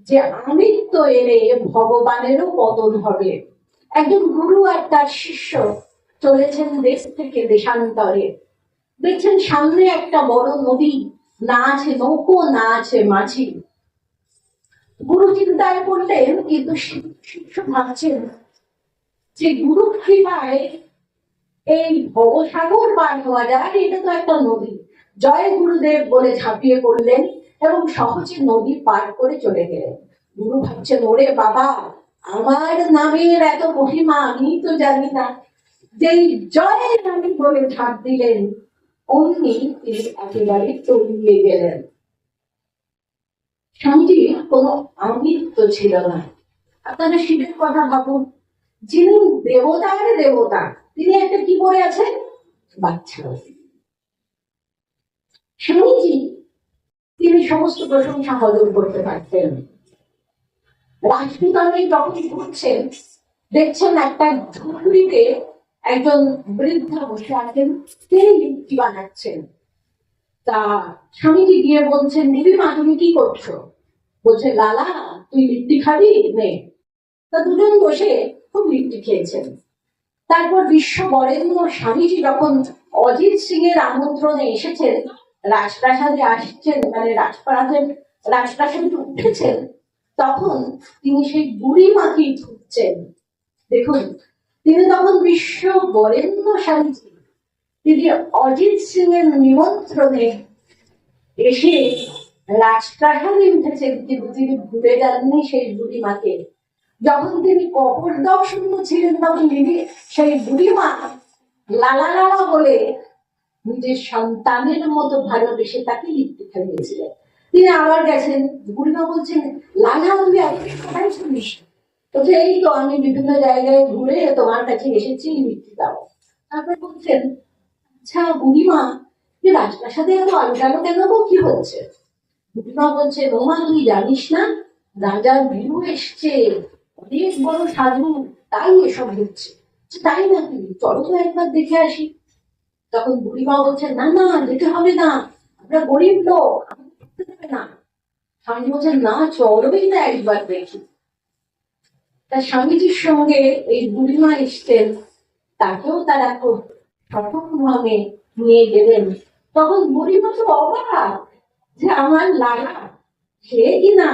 যে আমিত্ব এলে ভগবানেরও পতন হবে। একজন গুরু আর তার শিষ্য চলেছেন দেশ থেকে দেশান্তরে, দেখছেন সামনে একটা বড় নদী, না আছে নৌকো না আছে মাঝি। গুরু চিন্তায় পড়লেন, কিন্তু শিষ্য ভাবছেন যে গুরু কৃপায় এই ভবসাগর পার হওয়া যায়, এটা তো একটা নদী। জয় গুরুদেব বলে ঝাঁপিয়ে পড়লেন এবং সহজে নদী পার করে চলে গেলেন। গুরু ভাবছেন ওরে বাবা আমার নামের এত মহিমা আমি তো জানি না। যেই জয় নামে বলে ঝাঁপ দিলেন অমনি তিনি একেবারে তলিয়ে গেলেন। স্বামীজি কোনো আমিত্ব ছিল না। আপনারা শিবের কথা ভাবুন, যিনি দেবতার দেবতা, তিনি একটা কি পরে আছেন বাচ্চা। স্বামীজি তিনি সমস্ত প্রশংসা হজম করতে পারতেন। রাজপুতানে যখন ঘুরছেন দেখছেন একটা ঝুপড়িতে একজন বৃদ্ধা বসে আছেন, তিনি লিট্টি বানাচ্ছেন। তা স্বামীজি গিয়ে বলছেন দিদিমা তুমি কি করছো? বলছে লালা তুই লিট্টি খাবি নে। তা দুজন বসে খুব লিট্টি খেয়েছেন। তারপর বিশ্ব বরেণ্য স্বামীজি যখন অজিত সিং এর আমন্ত্রণে এসেছেন, রাজপ্রাসাদে আসছেন, মানে রাজপ্রাসাদে উঠেছেন, তখন তিনি সেই বুড়ি মাকেই খুঁজছেন। দেখুন, তিনি তখন বিশ্ব বরেণ্য স্বামীজি, তিনি অজিত সিং এর নিমন্ত্রণে এসে রাজপ্রাসাদে উঠেছেন, কিন্তু তিনি ভুলে যাননি সেই বুড়ি মাকে। যখন তিনি কপট দর্শন্য ছিলেন, তখন তিনি সেই বুড়ি মা লালা লালা বলে নিজের সন্তানের মতো ভালোবেসে তাকে লিখতে খাইয়েছিলেন। তিনি আবার গেছেন, বুড়িমা বলছেন, লালা তুই আজকে কোথায় শুনিস? বলছে, এই তো আমি বিভিন্ন জায়গায় ঘুরে তোমার কাছে এসেছি, লিখতে দাও। তারপর বলছেন, আচ্ছা বুড়িমা, যে রাজপ্রাসাদে এত আলোটালো কেন গো, কি হচ্ছে? বুড়িমা বলছে, রোমা তুই জানিস না, রাজার বীরু এসছে, অনেক বড় সাধু, তাই এসব হচ্ছে। তাই নাকি? চলো তো একবার দেখে আসি। তখন বুড়িমা বলছে, না না, যেতে হবে না, আমরা গরিব লোক, দেখতে দেবে না। স্বামী বলছেন, না চলবেই না, একবার দেখি। তা স্বামীজির সঙ্গে এই বুড়িমা এসছেন, তাকেও তারা খুব সঠিকভাবে নিয়ে গেলেন। তখন বুড়িমা তো অবাক যে আমার লালা সে কিনা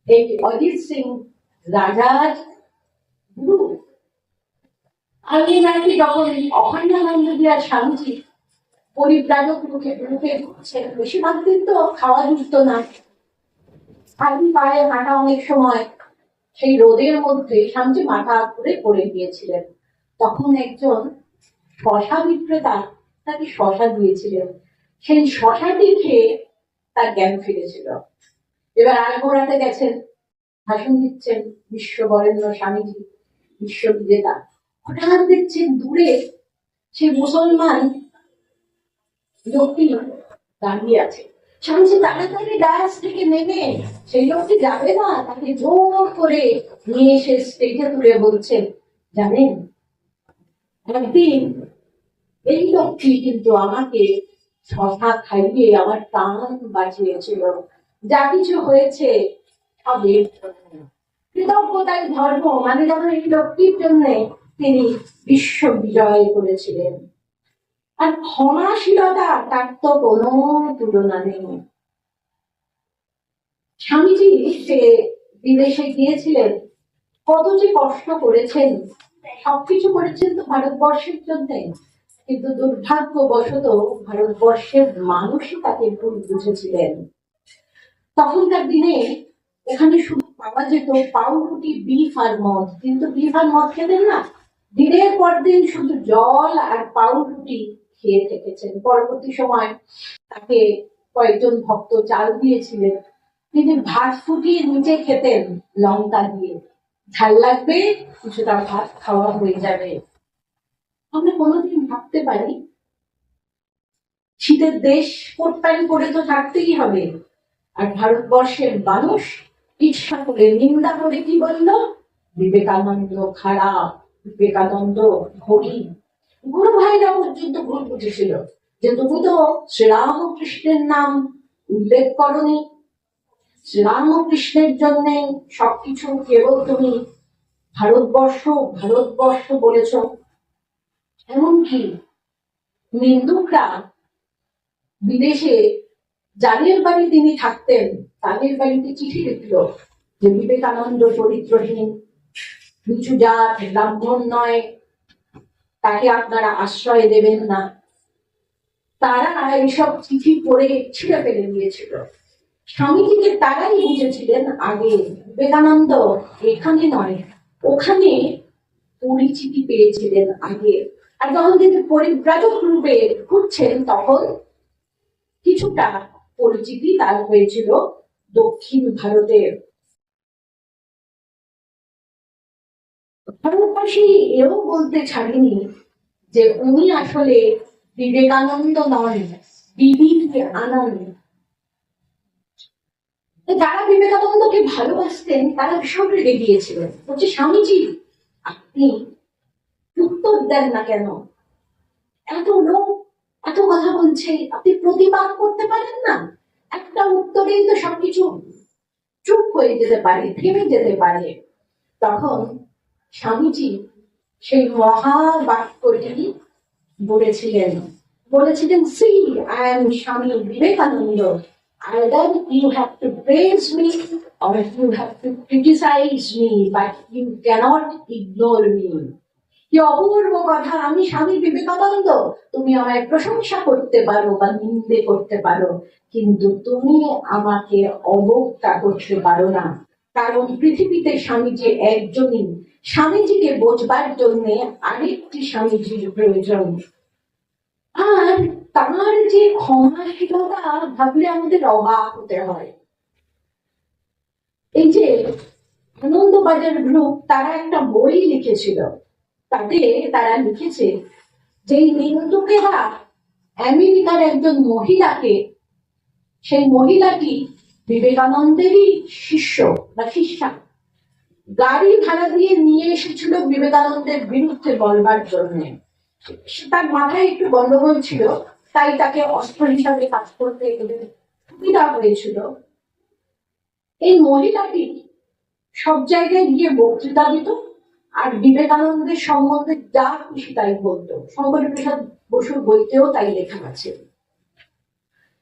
এই অজিত সিং রাজার গুরু। আগে নাকি যখন অখণ্ডানন্দ বিহার স্বামীজি পরিব্রাজক রূপে ঘুরছেন, বেশিরভাগ দিন তো খাওয়া জুটতো না, খালি পায়ে হাঁটা, অনেক সময় সেই রোদের মধ্যে স্বামীজি মাথা ঘুরে পড়ে গিয়েছিলেন। তখন একজন শশা বিক্রেতা তাকে শশা দিয়েছিলেন, সেই শশাটি খেয়ে তার জ্ঞান ফিরেছিল। এবার আলমোড়াতে গেছেন, ভাষণ দিচ্ছেন বিশ্ব বরেণ্য স্বামীজি, বিশ্ববিজেতা। হঠাৎ দেখছেন দূরে সে মুসলমান লোকটি দাঁড়িয়ে আছে। স্বামীজি তাড়াতাড়ি ডায়াস থেকে নেমে, সেই লোকটি যাবে না, তাকে জোর করে নিয়ে এসে স্টেজে তুলে বলছেন, জানেন একদিন এই লোকটি কিন্তু আমাকে শশা খাইয়ে আমার প্রাণ বাঁচিয়েছিল, যা কিছু হয়েছে সবের জন্য কৃতজ্ঞতার ধর্ম, মানে যেন এই লোকটির জন্য তিনি বিশ্ব বিজয় করেছিলেন। আর ক্ষমাশীলতা, তার তো কোনো তুলনা নেই। স্বামীজি সে বিদেশে গিয়েছিলেন, কত যে কষ্ট করেছেন, সবকিছু করেছেন তো ভারতবর্ষের জন্য, কিন্তু দুর্ভাগ্যবশত ভারতবর্ষের মানুষই তাকে ভুল বুঝেছিলেন। তখনকার দিনে এখানে শুধু পাওয়া যেত পাউরুটি, বিফ আর মদ, কিন্তু বিফ আর মদ খেতেন না, দিনের পর দিন শুধু জল আর পাউরুটি খেয়ে থেকেছেন। পরবর্তী সময় তাকে কয়েকজন ভক্ত চাল দিয়েছিলেন, তিনি ভাত ফুটিয়ে নিচে খেতেন লঙ্কা দিয়ে, ঝাল লাগবে, কিছুটা ভাত খাওয়া হয়ে যাবে। আমরা কোনোদিন ভাবতে পারি শীতের দেশ, কোট প্যান্ট পরে তো থাকতেই হবে, আর ভারতবর্ষের মানুষ ইচ্ছা করে নিন্দা করে কি বলল, বিবেকানন্দ খারাপ, বিবেকানন্দ ঘড়ি। গুরু ভাইরা পর্যন্ত ভুল বুঝেছিল যে তুমি তো শ্রীরামকৃষ্ণের নাম উল্লেখ করনি, শ্রীরামকৃষ্ণের জন্য সবকিছু, কেবল তুমি ভারতবর্ষ ভারতবর্ষ বলেছ। এমনকি নিন্দুকরা বিদেশে যাদের বাড়ি তিনি থাকতেন, তাদের বাড়িতে চিঠি লিখল যে বিবেকানন্দ চরিত্রহীন, নিচু জাত, ব্রাহ্মণ নয়, তাকে আপনারা আশ্রয় দেবেন না। তারা এইসব চিঠি পড়ে ছিঁড়ে ফেলে দিয়েছিল। স্বামীজিকে তারাই বুঝেছিলেন আগে, বিবেকানন্দ এখানে নয় ওখানে পরিচিতি পেয়েছিলেন আগে। আর যখন তিনি পরিব্রাজক রূপে ঘুরছেন, তখন কিছুটা পরিচিতি তার হয়েছিল দক্ষিণ ভারতের। ভারতবাসী এও বলতে ছাড়েনি যে উনি আসলে বিবেকানন্দ নন, বিবিধ আনন্দ। যারা বিবেকানন্দকে ভালোবাসতেন তারা ভীষণ রেগে গিয়েছিলেন, বলছে, স্বামীজি আপনি উত্তর দেন না কেন? এত লোক এত কথা বলছে, আপনি প্রতিবাদ করতে পারেন না? একটা উত্তরেই তো সবকিছু চুপ হয়ে যেতে পারে, থেমে যেতে পারে। তখন স্বামীজি সেই মহাবাক্যটি বলেছিলেন C I am Swami Vivekananda, either you have to praise me or you have to criticize me, but you cannot ignore me. কি অপূর্ব কথা! আমি স্বামী বিবেকানন্দ, তুমি আমায় প্রশংসা করতে পারো বা নিন্দে করতে পারো, কিন্তু তুমি আমাকে অবজ্ঞা করতে পারো না। কারণ পৃথিবীতে স্বামীজি একজনই, স্বামীজিকে বোঝবার জন্য আরেকটি স্বামীজির প্রয়োজন। আর তার যে ক্ষমাশীলতা ভাবলে আমাদের অবাক হতে হয়। এই যে আনন্দবাজার গ্রুপ, তারা একটা বই লিখেছিল, তাতে তারা লিখেছে যে নিন্দুকেরা আমেরিকার একজন মহিলাকে, সেই মহিলাটি বিবেকানন্দেরই শিষ্য বা শিষ্যা, গাড়ি ভাড়া দিয়ে নিয়ে এসেছিল বিবেকানন্দের বিরুদ্ধে বলবার জন্য। তার মাথায় একটু গন্ডগোল ছিল, তাই তাকে অস্ত্র হিসাবে কাজ করতে সুবিধা হয়েছিল। এই মহিলাটি সব জায়গায় গিয়ে বক্তৃতা দিত আর বিবেকানন্দের সম্বন্ধে যা খুশি তাই বলতো। শঙ্কর প্রসাদ বসুর বইতেও তাই লেখা আছে।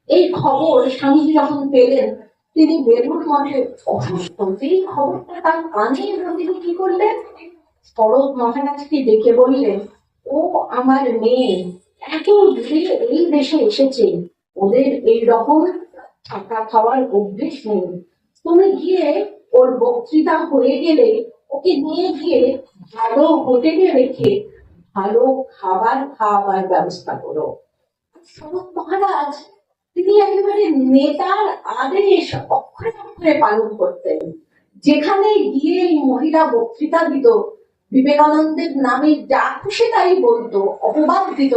এই খবর স্বামীজি যখন পেলেন, তিনি বেলুড় মঠে অসুস্থ। এই খবরটা তার কানে এলো, তিনি কি করলেন, শরৎ মহারাজকে ডেকে বললেন, ও আমার মেয়ে এত দূরে এই দেশে এসেছে, ওদের এইরকম থাকা খাওয়ার অভ্যেস নেই, তুমি গিয়ে ওর বক্তৃতা হয়ে গেলে ওকে নিয়ে গিয়ে ভালো হোটেলে রেখে ভালো খাবার খাওয়াবার ব্যবস্থা করো। শরৎ মহারাজ তিনি একেবারে নেতার আদেশ অক্ষরে অক্ষরে পালন করতেন। যেখানে গিয়ে এই মহিলা বক্তৃতা দিত, বিবেকানন্দের নামে যা খুশি তাই বলতো, অপবাদ দিত,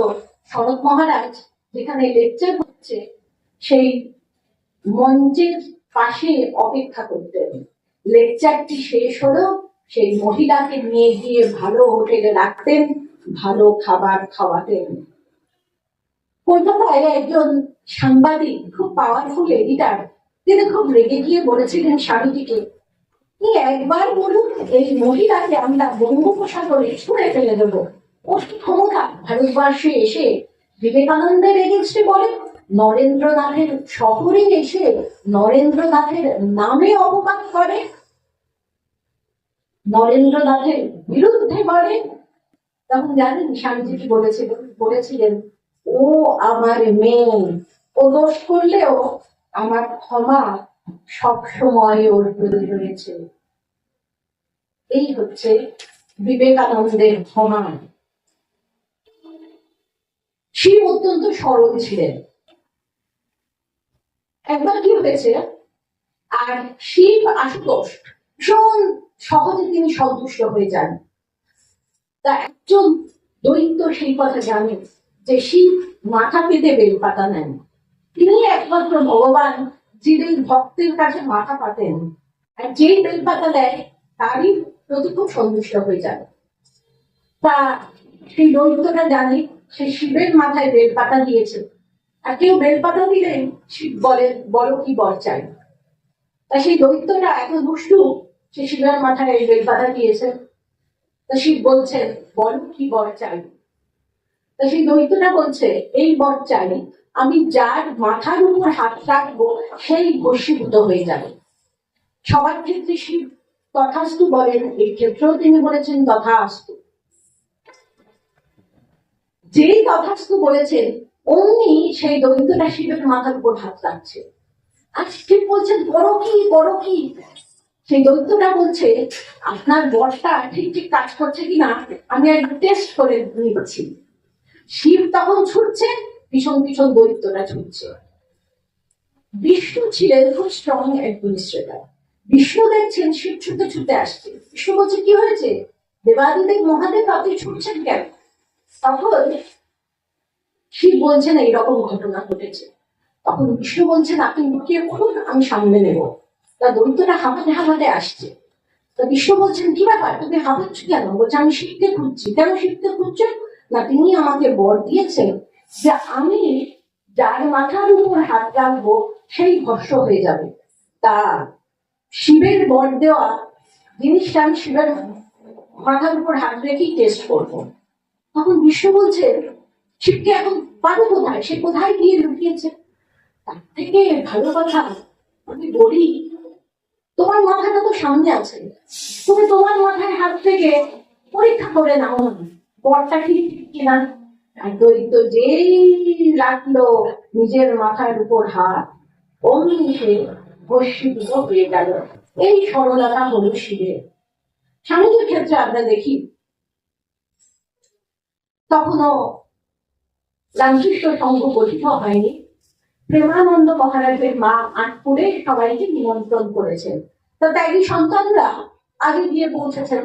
শরৎ মহারাজ যেখানে লেকচার হচ্ছে সেই মঞ্চের পাশে অপেক্ষা করতেন। লেকচারটি শেষ হলো, সেই মহিলাকে নিয়ে গিয়ে ভালো হোটেলে রাখতেন, ভালো খাবার খাওয়াতেন। কলকাতায় একজন সাংবাদিক, খুব পাওয়ারফুল এডিটার, তিনি খুব রেগে গিয়ে বলেছিলেন স্বামীজিকে, একবার বলুন এই মহিলাকে আমরা বঙ্গোপসাগরে ছুঁড়ে ফেলে দেবো, ওর কি ক্ষমতা ভারতবর্ষে এসে বিবেকানন্দের এগেন্স্টে বলে, নরেন্দ্রনাথের শহরে এসে নরেন্দ্রনাথের নামে অপমান করে, নরেন্দ্রনাথের বিরুদ্ধে বলে। তখন জানেন স্বামীজি কি বলেছিলেন, ও আমার মেয়ে, ও দোষ করলেও আমার ক্ষমা সবসময় ওর প্রতি রয়েছে। এই হচ্ছে বিবেকানন্দের ক্ষমা। শিব অত্যন্ত সরল ছিলেন। একবার কি হয়েছে, আর শিব আশুতোষ ভীষণ সহজে তিনি সন্তুষ্ট হয়ে যান। তা একজন দৈত্য সেই কথা জানেন যে শিব মাথা পেতে বেলপাতা নেন, তিনি একমাত্র ভগবান যিনি ভক্তের কাছে মাথা পাতেন, আর যেই বেলপাতা দেয় তারই প্রতি খুব সন্তুষ্ট হয়ে যান। তা সেই দৈত্যটা জানে সে শিবের মাথায় বেলপাতা দিয়েছে, আর কেউ বেলপাতা দিলে শিব বলেন, বলো কি বর চাই। তা সেই দৈত্যটা এত দুষ্টু, সে শিবের মাথায় বেলপাতা দিয়েছে। তা শিব বলছেন, বলো কি বর চাই। তা সেই দৈত্যটা বলছে, এই বর চাই, আমি যার মাথার উপর হাত রাখবো সেই বশীভূত হয়ে যাবে। সবার ক্ষেত্রে শিব তথাস্তু বলেন, এই ক্ষেত্রেও তিনি বলেছেন তথাস্তু। যেই তথাস্তু বলেছেন অমনি সেই দৈত্যটা শিবের মাথার উপর হাত রাখছে। আর শিব বলছেন, বড় কি। সেই দৈত্যটা বলছে, আপনার বরটা ঠিক ঠিক কাজ করছে কিনা আমি একটু টেস্ট করে নিচ্ছি। শিব তখন ছুটছে, পিছন পিছন দৈত্যটা ছুটছে। বিষ্ণু ছিলেন খুব স্ট্রং অ্যাডমিনিস্ট্রেটর। বিষ্ণু দেখছেন শিব ছুটে ছুটে আসছে। বিষ্ণু বলছে, কি হয়েছে দেবাদিদেব মহাদেব, আপনি ছুটছেন কেন? তখন শিব বলছেন, এইরকম ঘটনা ঘটেছে। তখন বিষ্ণু বলছেন, আপনি লুকিয়ে পড়ুন, আমি সামনে নেব। তা দৈত্যটা হাঁপাতে আসছে। তা বিষ্ণু বলছেন, কি ব্যাপার, তুমি হাঁপাচ্ছ কেন? বলছে, আমি শিবকে খুঁজছি। কেন শিবকে খুঁজছেন? না, তিনি আমাকে বর দিয়েছেন যে আমি যার মাথার উপর হাত রাখবো সেই ভস্য হয়ে যাবে। তা শিবের বর দেওয়া জিনিসটা আমি শিবের মাথার উপর হাত রেখেই টেস্ট করবো। তখন বিশ্ব বলছে, শিবকে এখন পাবো কোথায়, সে কোথায় গিয়ে লুকিয়েছে? তার থেকে ভালো কথা আমি বলি, তোমার মাথাটা তো সামনে আছে, তুমি তোমার মাথায় হাত থেকে পরীক্ষা করে নাও না বরটা ঠিক কিনা। আর দৈত্য যেই রাখলো নিজের মাথার উপর হাত, অমনি সে ভস্মীভূত হয়ে গেল। এই সরলতা হল শিবের। স্বামীজির ক্ষেত্রে আমরা দেখি, তখনও রামকৃষ্ণ সংঘ গঠিত হয়নি। প্রেমানন্দ মহারাজের মা আটপুরে সবাইকে নিমন্ত্রণ করেছেন। তো ত্যাগী সন্তানরা আগে গিয়ে পৌঁছেছেন।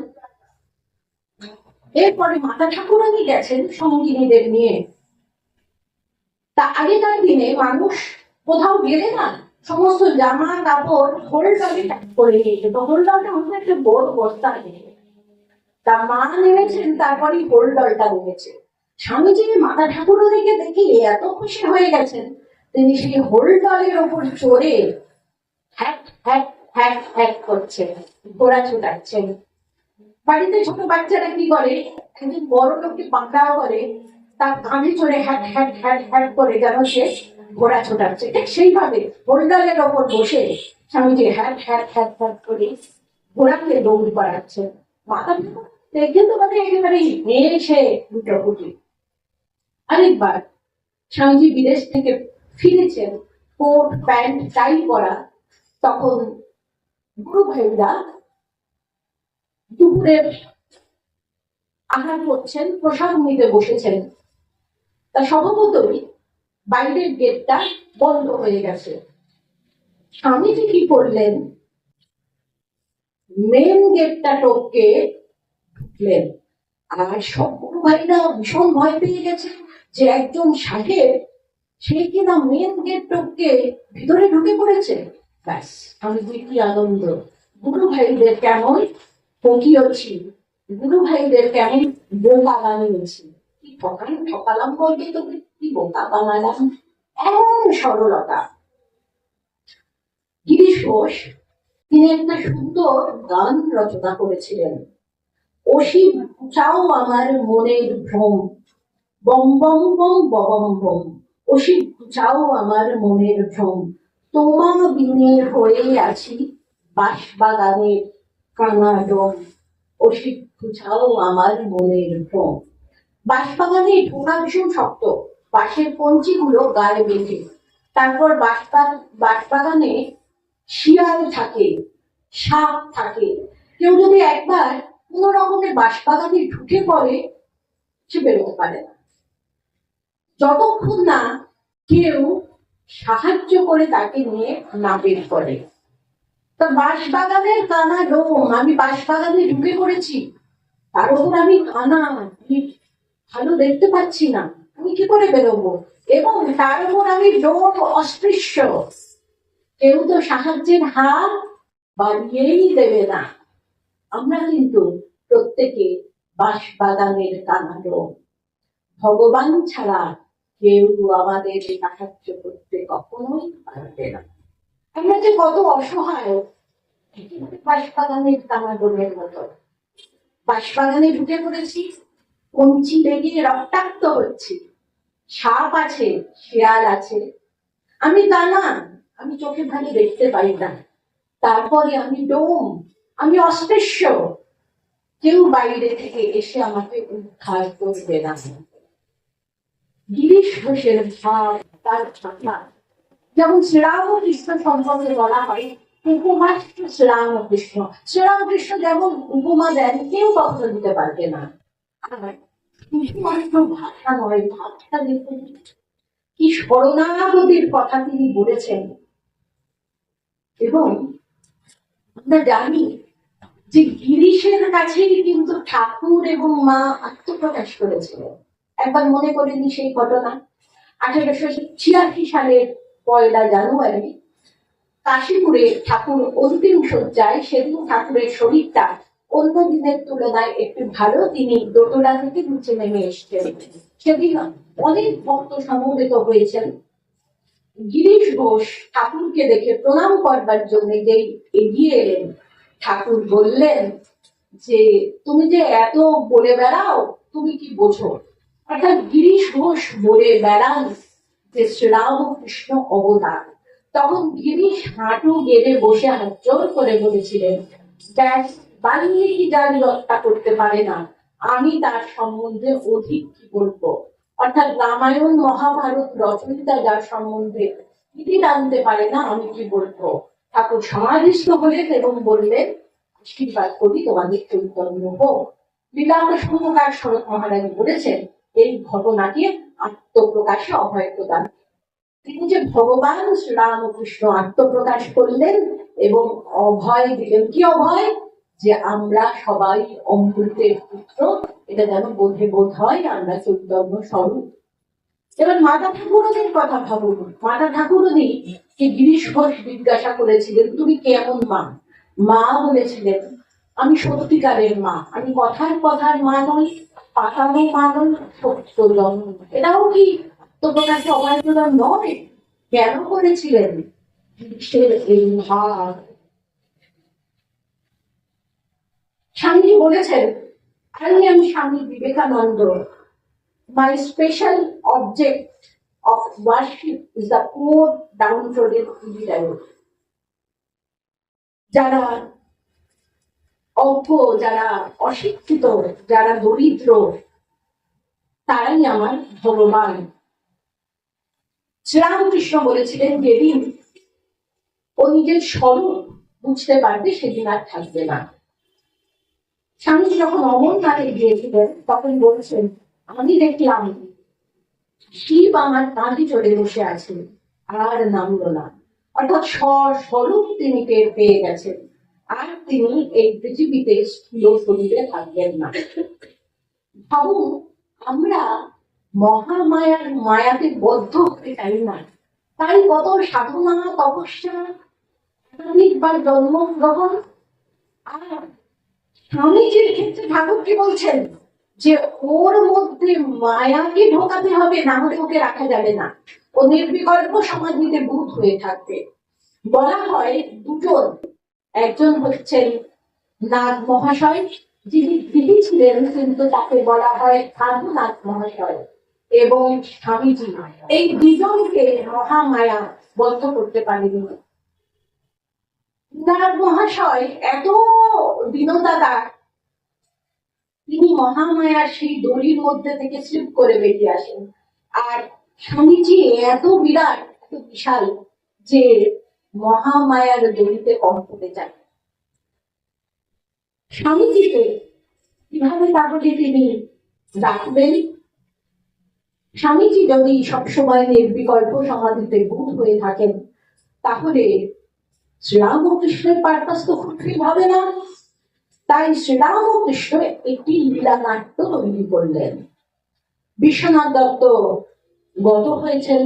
এরপরে মাতা ঠাকুরানী গেছেন সঙ্গিনীদের নিয়ে। তা আগেকার দিনে মানুষ কোথাও গেলে না সমস্ত জামা কাপড় হোলডালে করে নিয়ে যেত। হোলডালটা হচ্ছে একটা বড় বস্তা নিয়ে, তা মা নেমেছেন, তারপরে হোলডালটা নেমেছে। স্বামীজি মাতা ঠাকুরানীকে দেখে এত খুশি হয়ে গেছেন, তিনি সেই হোলডালের ওপর চড়ে হ্যাক হ্যাক হ্যাক হ্যাক করছেন, ঘোড়া ছুটাচ্ছেন। বাড়িতে ছোট বাচ্চারা কি করে, একজন বড় লোককে পাকড়াও করে, তার কাঁধে চড়ে হ্যাক হ্যাক হ্যাক হ্যাক করে যেন সে ঘোড়া ছোটাচ্ছে, ঠিক সেইভাবে হোলডালের ওপর বসে Swamiji hack hack hack hack করে ঘোড়াকে দৌড় করাচ্ছেন। মাথা দেখে তো মানে একেবারে মেয়ে সে দুটি। আরেকবার স্বামীজি বিদেশ থেকে ফিরেছেন, কোট প্যান্ট টাই পরা। তখন গুরু ভাইরা দুপুরের আহার করছেন, প্রসাদ নিতে বসেছেন। তা স্বভাবতই বাইরের গেটটা বন্ধ হয়ে গেছে। স্বামীজি কি করলেন, মেন গেটটা টপকে ঢুকলেন। আর সব গুরু ভাইরা ভীষণ ভয় পেয়ে গেছে যে একজন সাহেব সে কিনা মেন গেট টপকে ভিতরে ঢুকে পড়েছে। ব্যাস, আমি কি আনন্দ! গুরু ভাইদের কেমন ঠকিয়েছি, গুরু ভাইদের কেমন বোকা বানিয়েছি, কি ঠকালাম বলতে তোকে, কি বোকা বানালাম। এমন সরলতা। গিরিশ ঘোষ তিনি একটা সুন্দর গান রচনা করেছিলেন, অসীম চাও আমার মনের ভ্রম, বম বম বম বম বম, অসীম চাও আমার মনের ভ্রম, তোমা বিনে হয়ে আছি বাঁশবাগানের কানা ডোম, অসীম চাও আমার মনের ভ্রম। বাঁশবাগানে ঢোকা ভীষণ শক্ত, বাঁশের কঞ্চিগুলো গায়ে বেঁধে। তারপর বাঁশবাগানে শিয়াল থাকে, সাপ থাকে। কেউ যদি একবার কোন রকমের বাঁশবাগানে ঢুকে পড়ে, সে বেরোতে পারে না, যতক্ষণ না কেউ সাহায্য করে তাকে নিয়ে না বের করে। তা বাঁশবাগানের কানা ডোম, আমি বাঁশবাগানে ঢুকে পড়েছি, তার উপর আমি কানা, ভালো দেখতে পাচ্ছি না, আমি কি করে বেরোবো? এবং তার উপর আমি ডোম, অস্পৃশ্য, কেউ তো সাহায্যের হাত বাড়িয়েই দেবে না। আমরা কিন্তু প্রত্যেকে বাঁশবাগানের কানা ডোম। ভগবান ছাড়া কেউ আমাদের সাহায্য করতে কখনোই পারবে না। আমরা যে কত অসহায়, বাঁশবাগানের কানা ডোমের মতো। বাঁশবাগানে ঢুকে পড়েছি, কঞ্চি লেগে রক্তাক্ত হচ্ছি, সাপ আছে, শিয়াল আছে, আমি কানা, আমি চোখে ভালো দেখতে পাই না। তারপরে আমি ডোম, আমি অস্পৃশ্য, কেউ বাইরে থেকে এসে আমাকে উদ্ধার করবে না। গিরিশ ঘোষের ভাব, তার ভাষা, যেমন শ্রীরামকৃষ্ণ সম্পর্কে বলা হয় উপমা শ্রীরামকৃষ্ণ। শ্রীরামকৃষ্ণ যেমন উপমা দেন, কেউ কখনো দিতে পারবে না। আর শুধুমাত্র ভাষা নয়, ভাবটা দেখুন কি শরণাগতির কথা তিনি বলেছেন। এবং আমরা জানি যে গিরিশের কাছেই কিন্তু ঠাকুর এবং মা আত্মপ্রকাশ করেছিলেন। একবার মনে করেনি সেই ঘটনা। 1886 সালের 1 জানুয়ারি কাশীপুরে ঠাকুর অন্তিম শয্যায়। সেদিন ঠাকুরের শরীরটা অন্য দিনের তুলনায় একটু ভালো, তিনি দোতলা থেকে নিচে নেমে এসছেন। সেদিন অনেক ভক্ত সমবেত হয়েছেন। গিরিশ ঘোষ ঠাকুরকে দেখে প্রণাম করবার জন্য যেই এগিয়ে এলেন, ঠাকুর বললেন, যে তুমি যে এত বলে বেড়াও, তুমি কি বোঝো? অর্থাৎ গিরিশ ঘোষ বলে বেড়ান যে শ্রীরামকৃষ্ণ অবতার। তখন গিরিশ হাঁটু গেড়ে বসে হাত জোর করে বলেছিলেন, ব্যাস, বাল্মীকি যার রক্ষা করতে পারে না, আমি তার সম্বন্ধে অধিক কি বলবো। অর্থাৎ রামায়ণ মহাভারত রচয়িতা যার সম্বন্ধে ইতি টানতে পারে না, আমি কি বলবো। ঠাকুর সমাধিস্থ হলেন এবং বললেন, আশীর্বাদ করি তোমাদের চৈতন্য হোক। লীলাকৃষ্ণ প্রকাশ শরৎ মহারাজ বলেছেন এই ঘটনাকে আত্মপ্রকাশে অভয় প্রদান। তিনি যে ভগবান শ্রীরামকৃষ্ণ আত্মপ্রকাশ করলেন এবং অভয় দিলেন। কি অভয়? যে আমরা সবাই অমৃতের পুত্র, এটা যেন বোধে বোধ হয়, আমরা চৈতন্য স্বরূপ। এবার মাতা ঠাকুরদের কথা ভাবুন। মাতা ঠাকুরনি কে গিরিশ ঘোষ জিজ্ঞাসা করেছিলেন, তুমি কেমন মা? মা বলেছিলেন, আমি সত্যিকারের মা, আমি কথার কথার মা নই, পাতানো মা নই, সত্য জন্ম। এটাও কি আত্মপ্রকাশে অভয় প্রদান নয়? কেন করেছিলেন? স্বামীজি বলেছেন, আমি Swami Vivekananda, my special object of worship is the poor downtrodden illiterate. যারা অজ্ঞ, যারা অশিক্ষিত, যারা দরিদ্র, তারাই আমার ভগবান। শ্রীরামকৃষ্ণ বলেছিলেন, যেদিন ও নিজের স্বরূপ বুঝতে পারবে সেদিন আর থাকবে না। স্বামীজি যখন অমরনাথে গিয়েছিলেন তখন বলছেন, আমি দেখলাম শিব আমার কাঁধে চড়ে বসে আছে, আর নামলো না। অর্থাৎ স্বস্বরূপ তিনি টের পেয়ে গেছেন, আর তিনি এই পৃথিবীতে স্থূল শরীরে থাকবেন না। ভাবুন, আমরা মহামায়ার মায়াতে বদ্ধ হতে চাই না, তাই কত সাধনা, তপস্যা, একাধিকবার জন্মগ্রহণ। আর স্বামীজির ক্ষেত্রে ঠাকুর কি বলছেন, যে ওর মধ্যে মায়াকে ঢোকাতে হবে, না হলে ওকে রাখা যাবে না, ও নির্বিকল্প সমাধিতে ভূত হয়ে থাকবে। বলা হয় দুজন, একজন হচ্ছেন নাগ মহাশয়, যিনি দিদি ছিলেন, কিন্তু তাকে বলা হয় সাধুনাথ মহাশয়, এবং স্বামীজি। এই দুজনকে মহামায়া বন্ধ করতে পারেনি। নাগ মহাশয় এত দীনতা তার, তিনি মহামায়ার সেই দড়ির মধ্যে থেকে স্লিপ করে বেরিয়ে আসেন। আর স্বামীজি এত বিরাট, এত বিশাল, যে মহামায়ার দড়িতে কম হতে চায়। স্বামীজিকে কিভাবে তাহলে তিনি রাখবেন? স্বামীজি যদি সবসময় নির্বিকল্প সমাধিতে ভূত হয়ে থাকেন, তাহলে শ্রীরামকৃষ্ণের পারপাস তো ফুলফিল হবে না। তাই শ্রীরামকৃষ্ণ একটি লীলানাট্য তৈরি করলেন। বিশ্বনাথ দত্ত গত হয়েছেন,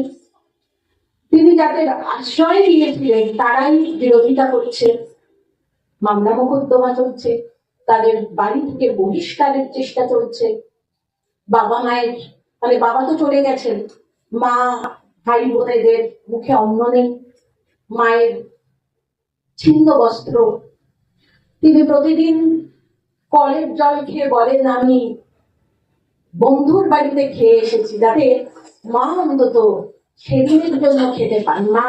তিনি যাদের আশ্রয় দিয়েছিলেন তারাই বিরোধিতা করছে, মামলা মোকদ্দমা চলছে, তাদের বাড়ি থেকে বহিষ্কারের চেষ্টা চলছে। বাবা মায়ের, মানে বাবা তো চলে গেছেন, মা ভাই বোনেদের মুখে অন্ন নেই, মায়ের ছিন্ন বস্ত্র। তিনি প্রতিদিন কলের জল খেয়ে বলেন, আমি বন্ধুর বাড়িতে খেয়ে এসেছি, যাতে মা অন্তত সেদিনের জন্য খেতে পান। মা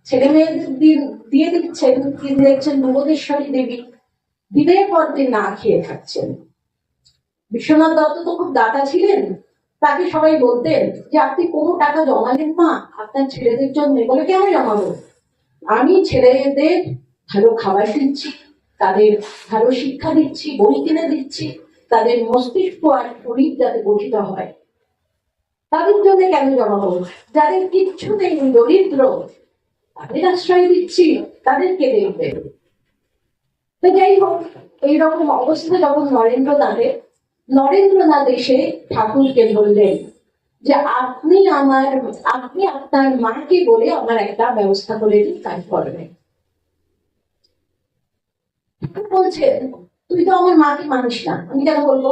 ছেলে মেয়েদের দিয়ে দিচ্ছেন, তিনি দেখছেন ভুবনেশ্বরী দেবী দিনের পর দিন না খেয়ে থাকছেন। বিশ্বনাথ দত্ত তো খুব দাতা ছিলেন, তাকে সবাই বলতেন যে আপনি কোনো টাকা জমালেন না আপনার ছেলেদের জন্য? বলে, কেন জমাবো? আমি ছেলেদের ভালো খাবার দিচ্ছি, তাদের ভালো শিক্ষা দিচ্ছি, বই কিনে দিচ্ছি, তাদের মস্তিষ্ক আর শরীর যাতে গঠিত হয়, তাদের জন্য কেন জমাবো? যাদের কিচ্ছু নেই, দরিদ্র, তাদের আশ্রয় দিচ্ছি, তাদেরকে দেখবে। তো যাই হোক, এইরকম অবস্থা যখন নরেন্দ্রনাথ এসে ঠাকুরকে বললেন যে আপনি আপনার মাকে বলে আমার একটা ব্যবস্থা করে দিন, কাজ করবেন। বলছেন, তুই তো আমার মাকে মানিস না, আমি কেন বলবো?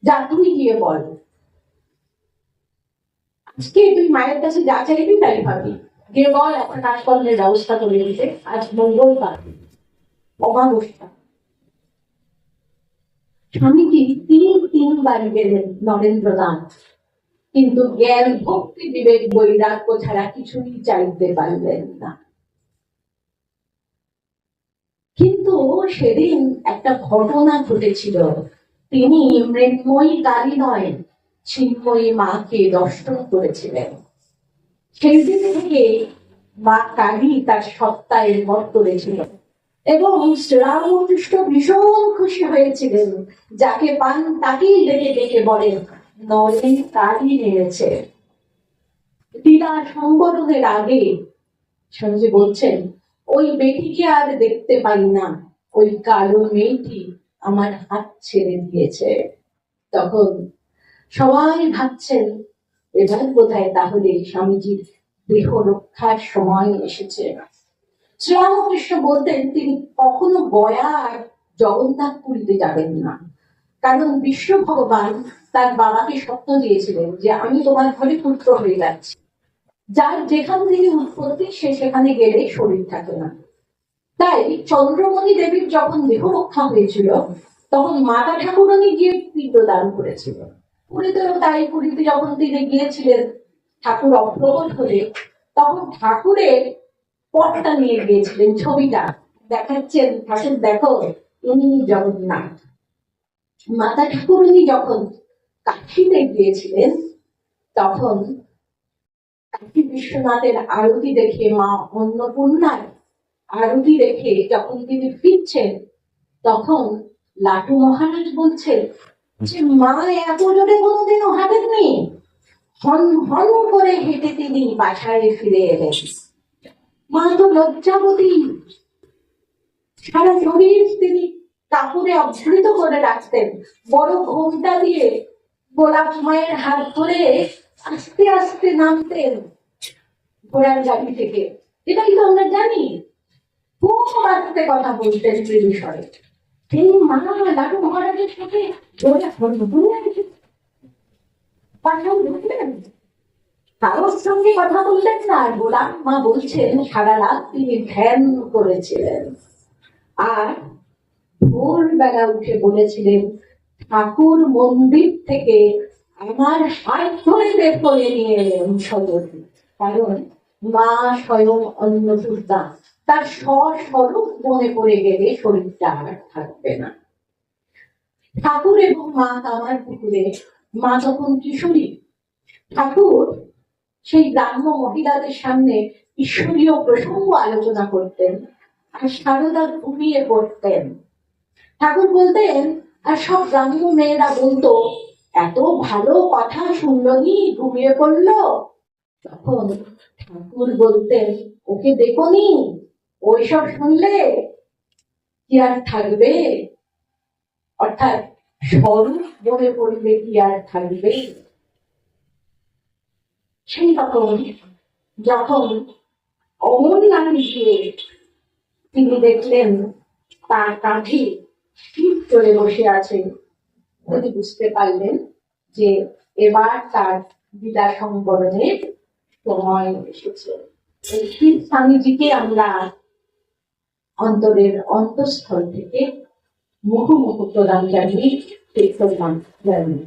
যা, তুই গিয়ে বল। আজকে তুই মায়ের কাছে যা চাইবি তাই পাবি, গিয়ে বল একটা কাজকর্মের ব্যবস্থা করে দিতে, আজ মঙ্গলবার, অমাবস্যা। স্বামীজি তিনবার গেলেন নরেন্দ্রনাথ, কিন্তু জ্ঞান ভক্তি বিবেক বৈরাগ্য ছাড়া কিছুই চাইতে পারলেন না। কিন্তু সেদিন একটা ঘটনা ঘটেছিল। তিনি মৃন্ময়ী কালী নয়, চিন্ময়ী মাকে দর্শন করেছিলেন। সেই দিন থেকে মা কালী তার সত্তায় মত করেছিল এবং শ্রীরামকৃষ্ণ ভীষণ খুশি হয়েছিলেন। যাকে পান তাকেই ডেকে ডেকে বলেন নরেন কালী নেমেছে। লীলা সংবরণের আগে স্বামীজি বলছেন, ওই বেটিকে আর দেখতে পাই না, ওই কালো মেয়েটি আমার হাত ছেড়ে দিয়েছে। তখন সবাই ভাবছেন এবার বোধহয় তাহলে স্বামীজির দেহ রক্ষার সময় এসেছে। শ্রীরামকৃষ্ণ বলতেন তিনি কখনো গয়া আর জগন্নাথ পুরীতে যাবেন না, কারণ বিশ্ব ভগবান তার বাবাকে স্বপ্ন দিয়েছিলেন যে আমি তোমার ঘরে পুত্র হয়ে যাচ্ছি। যার যেখান থেকে উৎপত্তি সে সেখানে গেলে শরীর থাকে না। তাই চন্দ্রমণি দেবীর যখন দেহ রক্ষা হয়েছিল তখন মাতা ঠাকুরানী গিয়ে পিণ্ডদান করেছিল। পুরীতেও তাই, পুরীতে যখন তিনি গিয়েছিলেন ঠাকুর অপ্রকট হলে তখন ঠাকুরের পটটা নিয়ে গিয়েছিলেন, ছবিটা দেখাচ্ছেন, ঠাকুর দেখো ইনি জগন্নাথ। মাতা ঠাকুরানী যখন কাশীতে গিয়েছিলেন তখন কাশী বিশ্বনাথের আরতি দেখে, মা অন্নপূর্ণার আরতি দেখে যখন তিনি ফিরছেন তখন লাটু মহারাজ বলছেন যে মা এত জোরে কোনোদিনও হাঁটেননি, হন হন করে হেঁটে তিনি বাসায় ফিরে এলেন। মা তো লজ্জাবতী, সারা শরীর তিনি কাপড়ে আবৃত করে রাখতেন, বড় ঘোমটা দিয়ে গোলাপ মায়ের হাত ধরে আস্তে আস্তে নামতেন ঘোড়ার গাড়ি থেকে। এটা কিন্তু আমরা জানি। খুব আস্তে কথা বলতেন বিষয়ে। তিনি মা লাটু মহারাজের সাথে কারোর সঙ্গে কথা বললেন না। গোলাপ মা বলছেন সারা রাত তিনি ধ্যান করেছিলেন আর ভোরবেলা উঠে বলেছিলেন ঠাকুর মন্দির থেকে আমার হাত ধরে বের করে নিয়ে এলেন সদরী। কারণ মা স্বয়ং অন্নপূর্ণা, তার স্বস্বরূপ মনে পড়ে গেলে শরীরটা আর থাকবে না। ঠাকুর এবং মা কামার পুকুরে, মা তখন কিশোরী, ঠাকুর সেই গ্রাম্য মহিলাদের সামনে ঈশ্বরীয় প্রসঙ্গ আলোচনা করতেন আর সারদা ঘুমিয়ে পড়তেন। ঠাকুর বলতেন আর সব গ্রাম্য মেয়েরা বলতো এত ভালো কথা শুনলনি, ঘুমিয়ে পড়লো। তখন ঠাকুর বলতেন ওকে দেখোনি, ওইসব শুনলে কি আর থাকবে, অর্থাৎ স্বরূপ মনে পড়লে কি আর থাকবে। সেই রকম যখন অমরনাথকে তিনি দেখলেন তার কাঁধে শিব চড়ে বসে আছে, তিনি বুঝতে পারলেন যে এবার তার বিদায় সংবরণের সময় এসেছে। এই স্বামীজিকে আমরা অন্তরের অন্তঃস্থল থেকে মুহুর্মুহু প্রদান জানিয়ে সেই প্রদান জানিয়ে